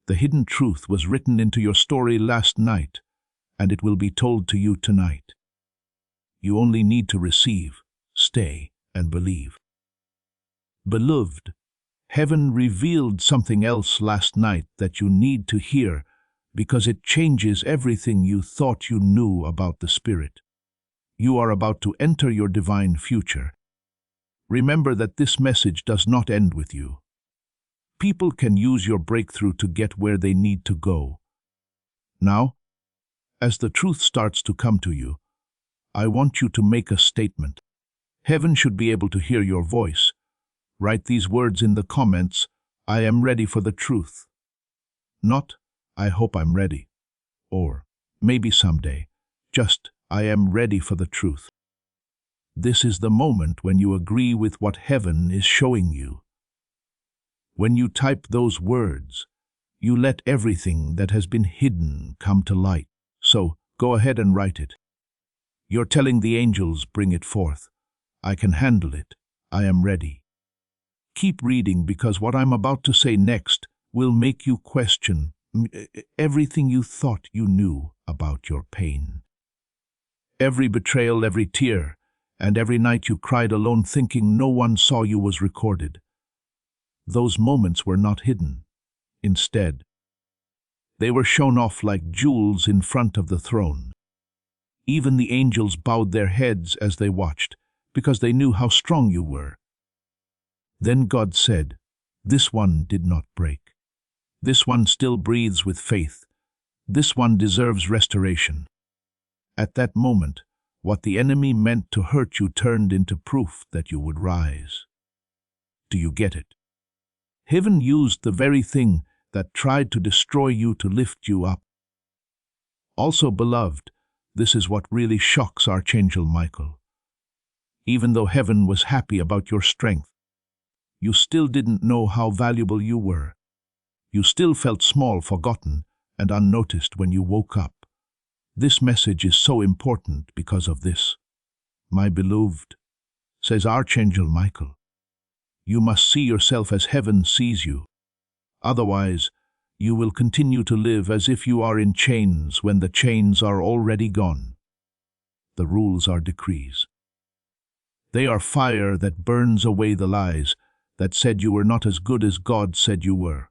The hidden truth was written into your story last night, and it will be told to you tonight. You only need to receive, stay, and believe. Beloved, heaven revealed something else last night that you need to hear because it changes everything you thought you knew about the Spirit. You are about to enter your divine future. Remember that this message does not end with you. People can use your breakthrough to get where they need to go. Now, as the truth starts to come to you, I want you to make a statement. Heaven should be able to hear your voice. Write these words in the comments: I am ready for the truth. Not, I hope I'm ready. Or, maybe someday. Just, I am ready for the truth. This is the moment when you agree with what heaven is showing you. When you type those words, you let everything that has been hidden come to light. So, go ahead and write it. You're telling the angels, bring it forth. I can handle it. I am ready. Keep reading, because what I'm about to say next will make you question everything you thought you knew about your pain. Every betrayal, every tear, and every night you cried alone thinking no one saw you was recorded. Those moments were not hidden. Instead, they were shown off like jewels in front of the throne. Even the angels bowed their heads as they watched, because they knew how strong you were. Then God said, "This one did not break. This one still breathes with faith. This one deserves restoration." At that moment, what the enemy meant to hurt you turned into proof that you would rise. Do you get it? Heaven used the very thing that tried to destroy you to lift you up. Also, beloved, this is what really shocks Archangel Michael. Even though heaven was happy about your strength, you still didn't know how valuable you were. You still felt small, forgotten, and unnoticed when you woke up. This message is so important because of this. My beloved, says Archangel Michael, you must see yourself as heaven sees you. Otherwise, you will continue to live as if you are in chains when the chains are already gone. The rules are decrees. They are fire that burns away the lies that said you were not as good as God said you were.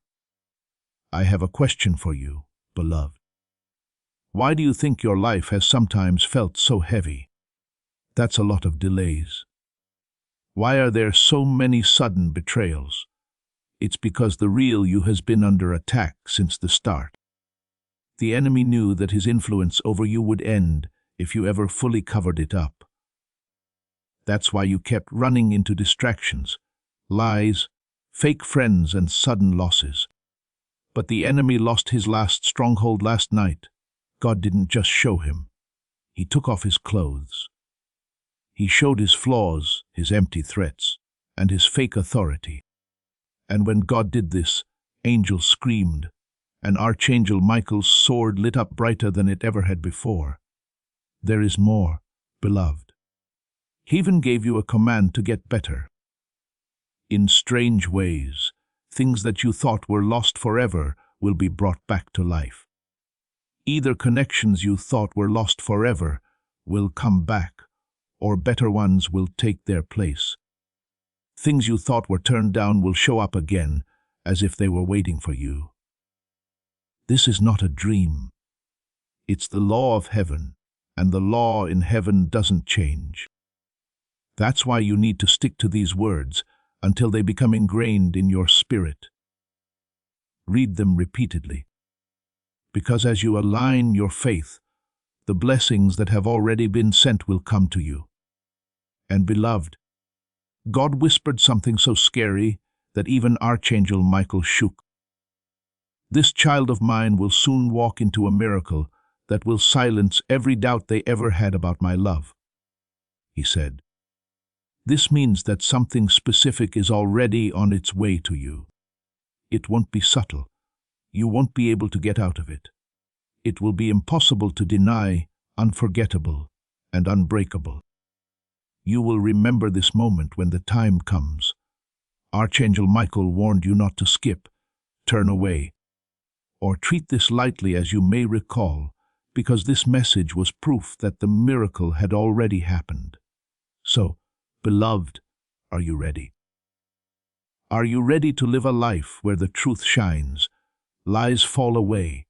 I have a question for you, beloved. Why do you think your life has sometimes felt so heavy? That's a lot of delays. Why are there so many sudden betrayals? It's because the real you has been under attack since the start. The enemy knew that his influence over you would end if you ever fully covered it up. That's why you kept running into distractions, lies, fake friends, and sudden losses. But the enemy lost his last stronghold last night. God didn't just show him. He took off his clothes. He showed his flaws, his empty threats, and his fake authority. And when God did this, angels screamed, and Archangel Michael's sword lit up brighter than it ever had before. There is more, beloved. He even gave you a command to get better. In strange ways, things that you thought were lost forever will be brought back to life. Either connections you thought were lost forever will come back, or better ones will take their place. Things you thought were turned down will show up again, as if they were waiting for you. This is not a dream. It's the law of heaven, and the law in heaven doesn't change. That's why you need to stick to these words until they become ingrained in your spirit. Read them repeatedly. Because as you align your faith, the blessings that have already been sent will come to you. And beloved, God whispered something so scary that even Archangel Michael shook. This child of mine will soon walk into a miracle that will silence every doubt they ever had about my love, he said. This means that something specific is already on its way to you. It won't be subtle. You won't be able to get out of it. It will be impossible to deny, unforgettable, and unbreakable. You will remember this moment when the time comes. Archangel Michael warned you not to skip, turn away, or treat this lightly, as you may recall, because this message was proof that the miracle had already happened. So, beloved, are you ready? Are you ready to live a life where the truth shines, lies fall away,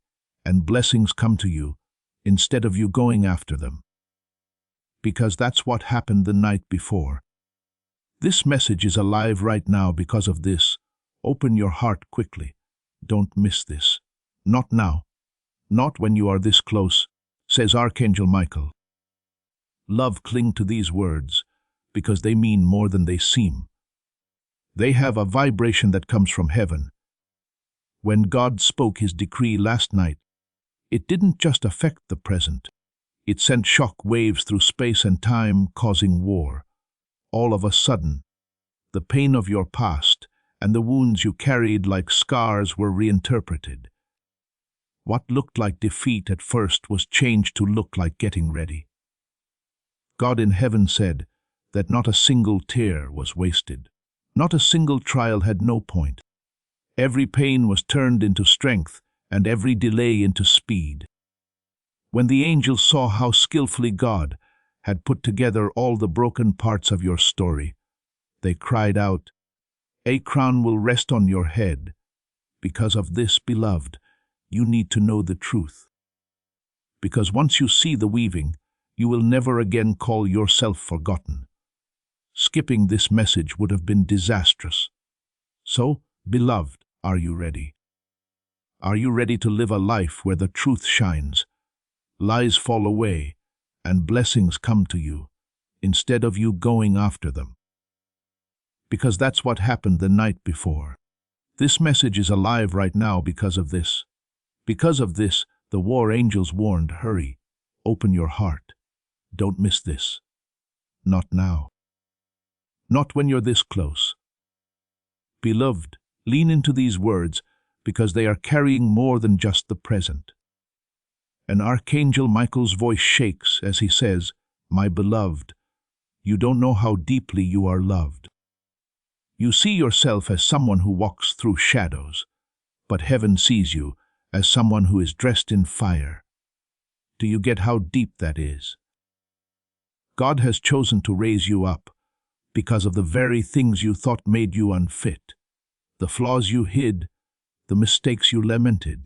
and blessings come to you instead of you going after them. Because that's what happened the night before. This message is alive right now because of this. Open your heart quickly. Don't miss this. Not now. Not when you are this close, says Archangel Michael. Love, cling to these words because they mean more than they seem. They have a vibration that comes from heaven. When God spoke his decree last night, it didn't just affect the present. It sent shock waves through space and time, causing war. All of a sudden, the pain of your past and the wounds you carried like scars were reinterpreted. What looked like defeat at first was changed to look like getting ready. God in heaven said that not a single tear was wasted. Not a single trial had no point. Every pain was turned into strength and every delay into speed. When the angels saw how skillfully God had put together all the broken parts of your story, they cried out, "A crown will rest on your head." Because of this, beloved, you need to know the truth. Because once you see the weaving, you will never again call yourself forgotten. Skipping this message would have been disastrous. So, beloved, are you ready? Are you ready to live a life where the truth shines, lies fall away, and blessings come to you, instead of you going after them? Because that's what happened the night before. This message is alive right now because of this. Because of this, the war angels warned, hurry, open your heart. Don't miss this. Not now. Not when you're this close. Beloved, lean into these words because they are carrying more than just the present. And Archangel Michael's voice shakes as he says, "My beloved, you don't know how deeply you are loved. You see yourself as someone who walks through shadows, but heaven sees you as someone who is dressed in fire. Do you get how deep that is? God has chosen to raise you up because of the very things you thought made you unfit, the flaws you hid, the mistakes you lamented,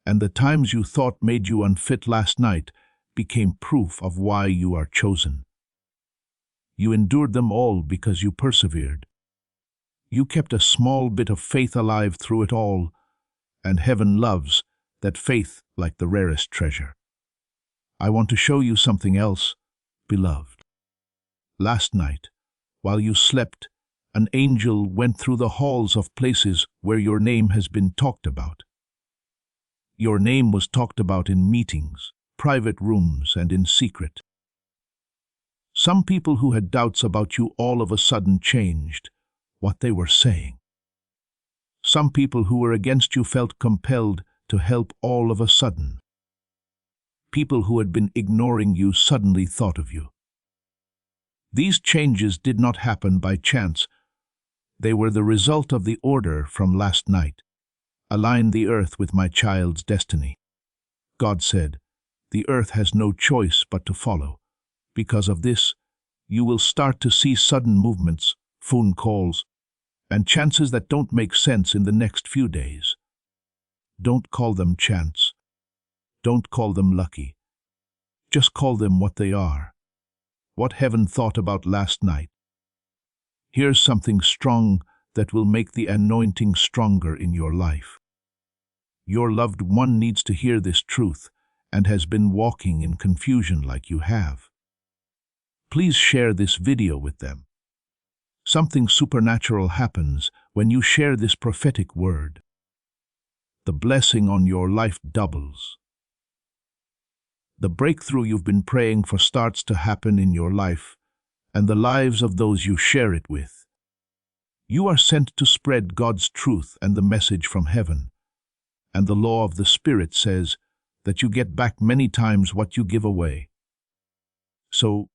and the times you thought made you unfit last night became proof of why you are chosen. You endured them all because you persevered. You kept a small bit of faith alive through it all, and heaven loves that faith like the rarest treasure. I want to show you something else, beloved. Last night, while you slept, an angel went through the halls of places where your name has been talked about. Your name was talked about in meetings, private rooms, and in secret. Some people who had doubts about you all of a sudden changed what they were saying. Some people who were against you felt compelled to help all of a sudden. People who had been ignoring you suddenly thought of you. These changes did not happen by chance. They were the result of the order from last night. Align the earth with my child's destiny. God said, the earth has no choice but to follow. Because of this, you will start to see sudden movements, phone calls, and chances that don't make sense in the next few days. Don't call them chance. Don't call them lucky. Just call them what they are. What heaven thought about last night. Here's something strong that will make the anointing stronger in your life. Your loved one needs to hear this truth and has been walking in confusion like you have. Please share this video with them. Something supernatural happens when you share this prophetic word. The blessing on your life doubles. The breakthrough you've been praying for starts to happen in your life and the lives of those you share it with. You are sent to spread God's truth and the message from heaven. And the law of the Spirit says that you get back many times what you give away. So,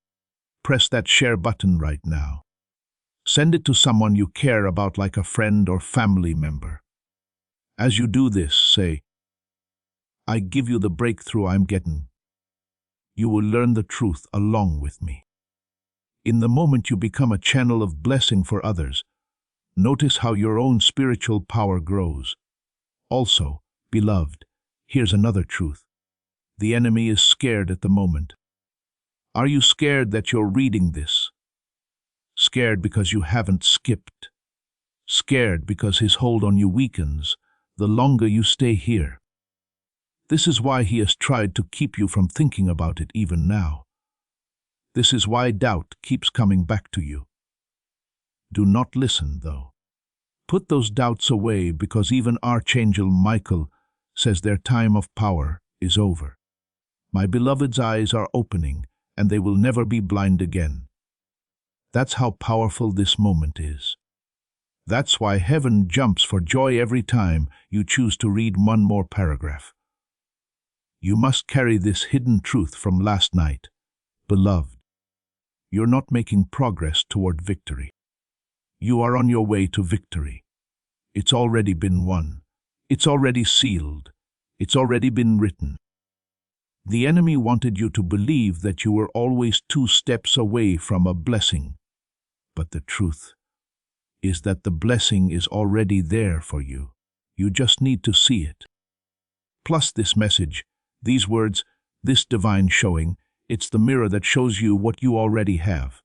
press that share button right now. Send it to someone you care about like a friend or family member. As you do this, say, I give you the breakthrough I'm getting. You will learn the truth along with me. In the moment you become a channel of blessing for others, notice how your own spiritual power grows. Also, beloved, Here's another truth. The enemy is scared at the moment. Are you scared that you're reading this? Scared because you haven't skipped. Scared because his hold on you weakens the longer you stay here. This is why he has tried to keep you from thinking about it even now. This is why doubt keeps coming back to you. Do not listen, though. Put those doubts away, because even Archangel Michael says their time of power is over. My beloved's eyes are opening, and they will never be blind again. That's how powerful this moment is. That's why heaven jumps for joy every time you choose to read one more paragraph. You must carry this hidden truth from last night. Beloved, you're not making progress toward victory. You are on your way to victory. It's already been won. It's already sealed. It's already been written. The enemy wanted you to believe that you were always 2 steps away from a blessing. But the truth is that the blessing is already there for you. You just need to see it. Plus this message, these words, this divine showing, it's the mirror that shows you what you already have.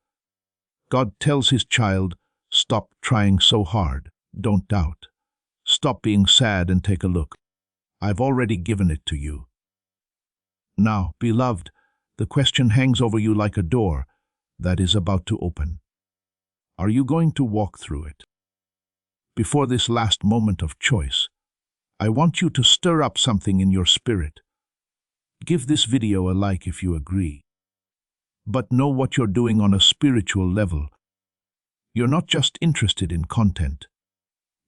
God tells his child, stop trying so hard, don't doubt. Stop being sad and take a look. I've already given it to you. Now, beloved, the question hangs over you like a door that is about to open. Are you going to walk through it? Before this last moment of choice, I want you to stir up something in your spirit. Give this video a like if you agree. But know what you're doing on a spiritual level. You're not just interested in content.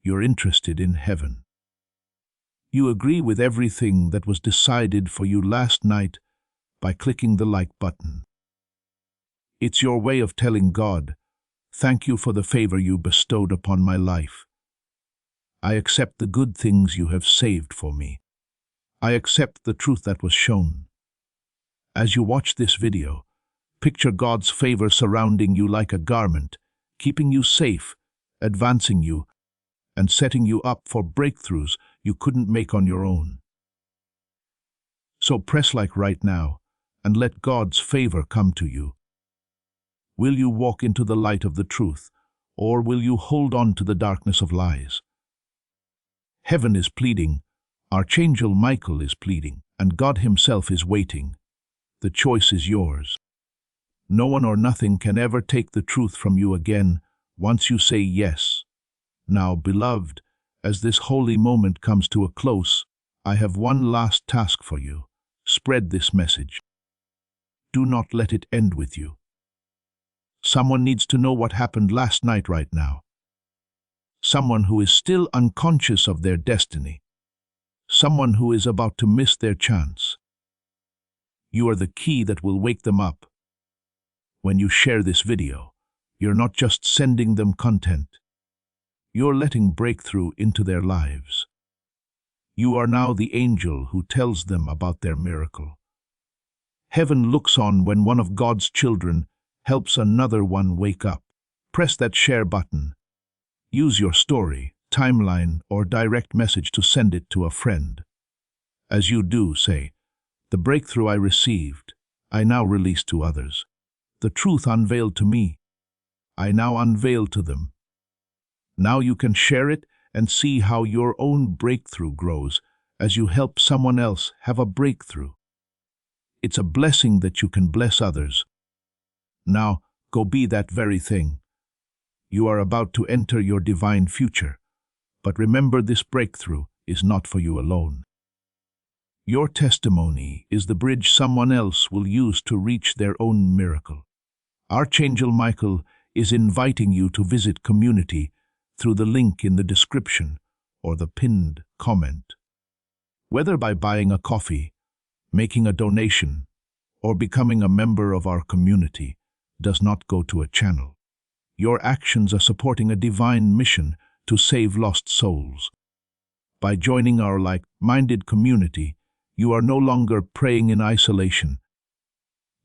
You're interested in heaven. You agree with everything that was decided for you last night by clicking the like button. It's your way of telling God, thank you for the favor you bestowed upon my life. I accept the good things you have saved for me. I accept the truth that was shown. As you watch this video, picture God's favor surrounding you like a garment, keeping you safe, advancing you, and setting you up for breakthroughs you couldn't make on your own. So press like right now, and let God's favor come to you. Will you walk into the light of the truth, or will you hold on to the darkness of lies? Heaven is pleading, Archangel Michael is pleading, and God himself is waiting. The choice is yours. No one or nothing can ever take the truth from you again once you say yes. Now, beloved, as this holy moment comes to a close, I have one last task for you. Spread this message. Do not let it end with you. Someone needs to know what happened last night right now. Someone who is still unconscious of their destiny. Someone who is about to miss their chance. You are the key that will wake them up. When you share this video, you're not just sending them content. You're letting breakthrough into their lives. You are now the angel who tells them about their miracle. Heaven looks on when one of God's children helps another one wake up. Press that share button. Use your story, timeline, or direct message to send it to a friend. As you do, say, the breakthrough I received, I now release to others. The truth unveiled to me, I now unveil to them. Now you can share it and see how your own breakthrough grows as you help someone else have a breakthrough. It's a blessing that you can bless others. Now, go be that very thing. You are about to enter your divine future, but remember, this breakthrough is not for you alone. Your testimony is the bridge someone else will use to reach their own miracle. Archangel Michael is inviting you to visit community through the link in the description or the pinned comment. Whether by buying a coffee, making a donation, or becoming a member of our community does not go to a channel. Your actions are supporting a divine mission to save lost souls. By joining our like-minded community, you are no longer praying in isolation.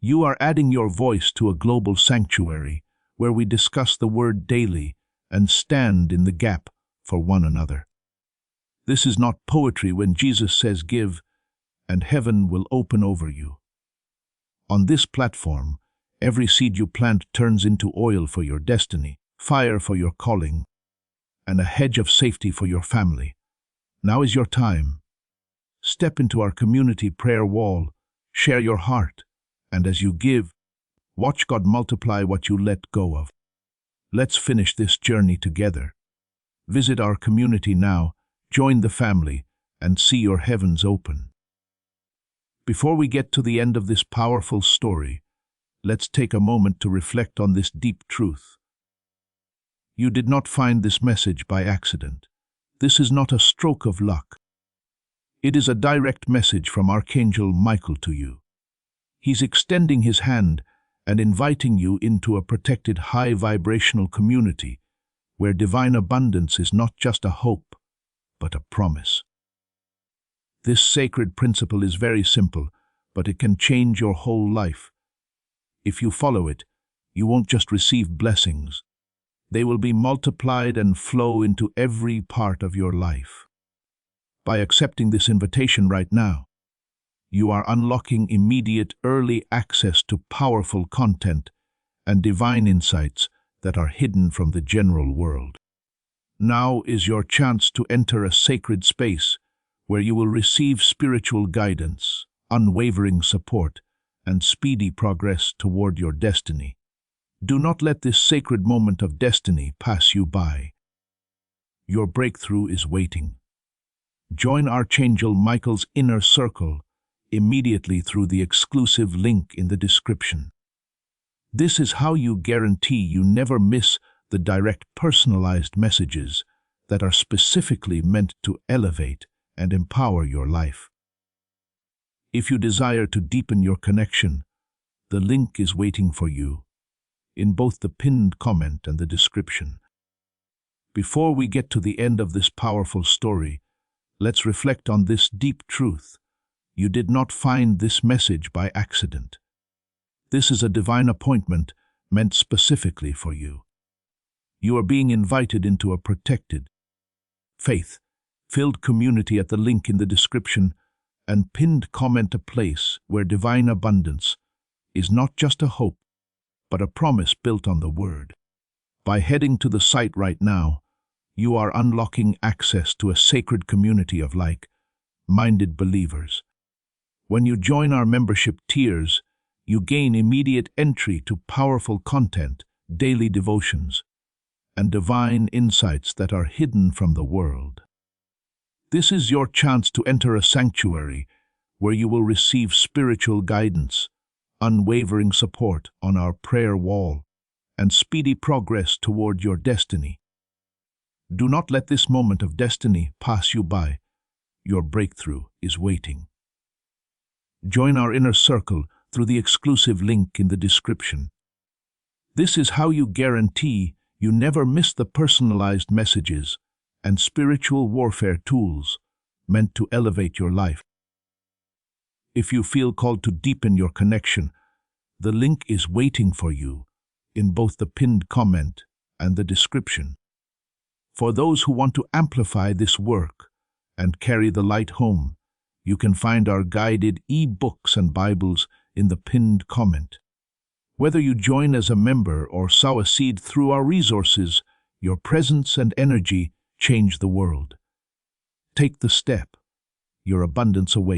You are adding your voice to a global sanctuary where we discuss the word daily and stand in the gap for one another. This is not poetry when Jesus says give, and heaven will open over you. On this platform, every seed you plant turns into oil for your destiny, fire for your calling, and a hedge of safety for your family. Now is your time. Step into our community prayer wall, share your heart, and as you give, watch God multiply what you let go of. Let's finish this journey together. Visit our community now, join the family, and see your heavens open. Before we get to the end of this powerful story, let's take a moment to reflect on this deep truth. You did not find this message by accident. This is not a stroke of luck. It is a direct message from Archangel Michael to you. He's extending his hand and inviting you into a protected high vibrational community where divine abundance is not just a hope, but a promise. This sacred principle is very simple, but it can change your whole life. If you follow it, you won't just receive blessings. They will be multiplied and flow into every part of your life. By accepting this invitation right now, you are unlocking immediate early access to powerful content and divine insights that are hidden from the general world. Now is your chance to enter a sacred space where you will receive spiritual guidance, unwavering support, and speedy progress toward your destiny. Do not let this sacred moment of destiny pass you by. Your breakthrough is waiting. Join Archangel Michael's inner circle immediately through the exclusive link in the description. This is how you guarantee you never miss the direct personalized messages that are specifically meant to elevate and empower your life. If you desire to deepen your connection, the link is waiting for you in both the pinned comment and the description. Before we get to the end of this powerful story, let's reflect on this deep truth. You did not find this message by accident. This is a divine appointment meant specifically for you. You are being invited into a protected, faith-filled community at the link in the description and pinned comment, a place where divine abundance is not just a hope, but a promise built on the Word. By heading to the site right now, you are unlocking access to a sacred community of like-minded believers. When you join our membership tiers, you gain immediate entry to powerful content, daily devotions, and divine insights that are hidden from the world. This is your chance to enter a sanctuary where you will receive spiritual guidance, unwavering support on our prayer wall, and speedy progress toward your destiny. Do not let this moment of destiny pass you by. Your breakthrough is waiting. Join our inner circle through the exclusive link in the description. This is how you guarantee you never miss the personalized messages and spiritual warfare tools meant to elevate your life. If you feel called to deepen your connection, the link is waiting for you in both the pinned comment and the description. For those who want to amplify this work and carry the light home, you can find our guided e-books and Bibles in the pinned comment. Whether you join as a member or sow a seed through our resources, your presence and energy change the world. Take the step. Your abundance awaits.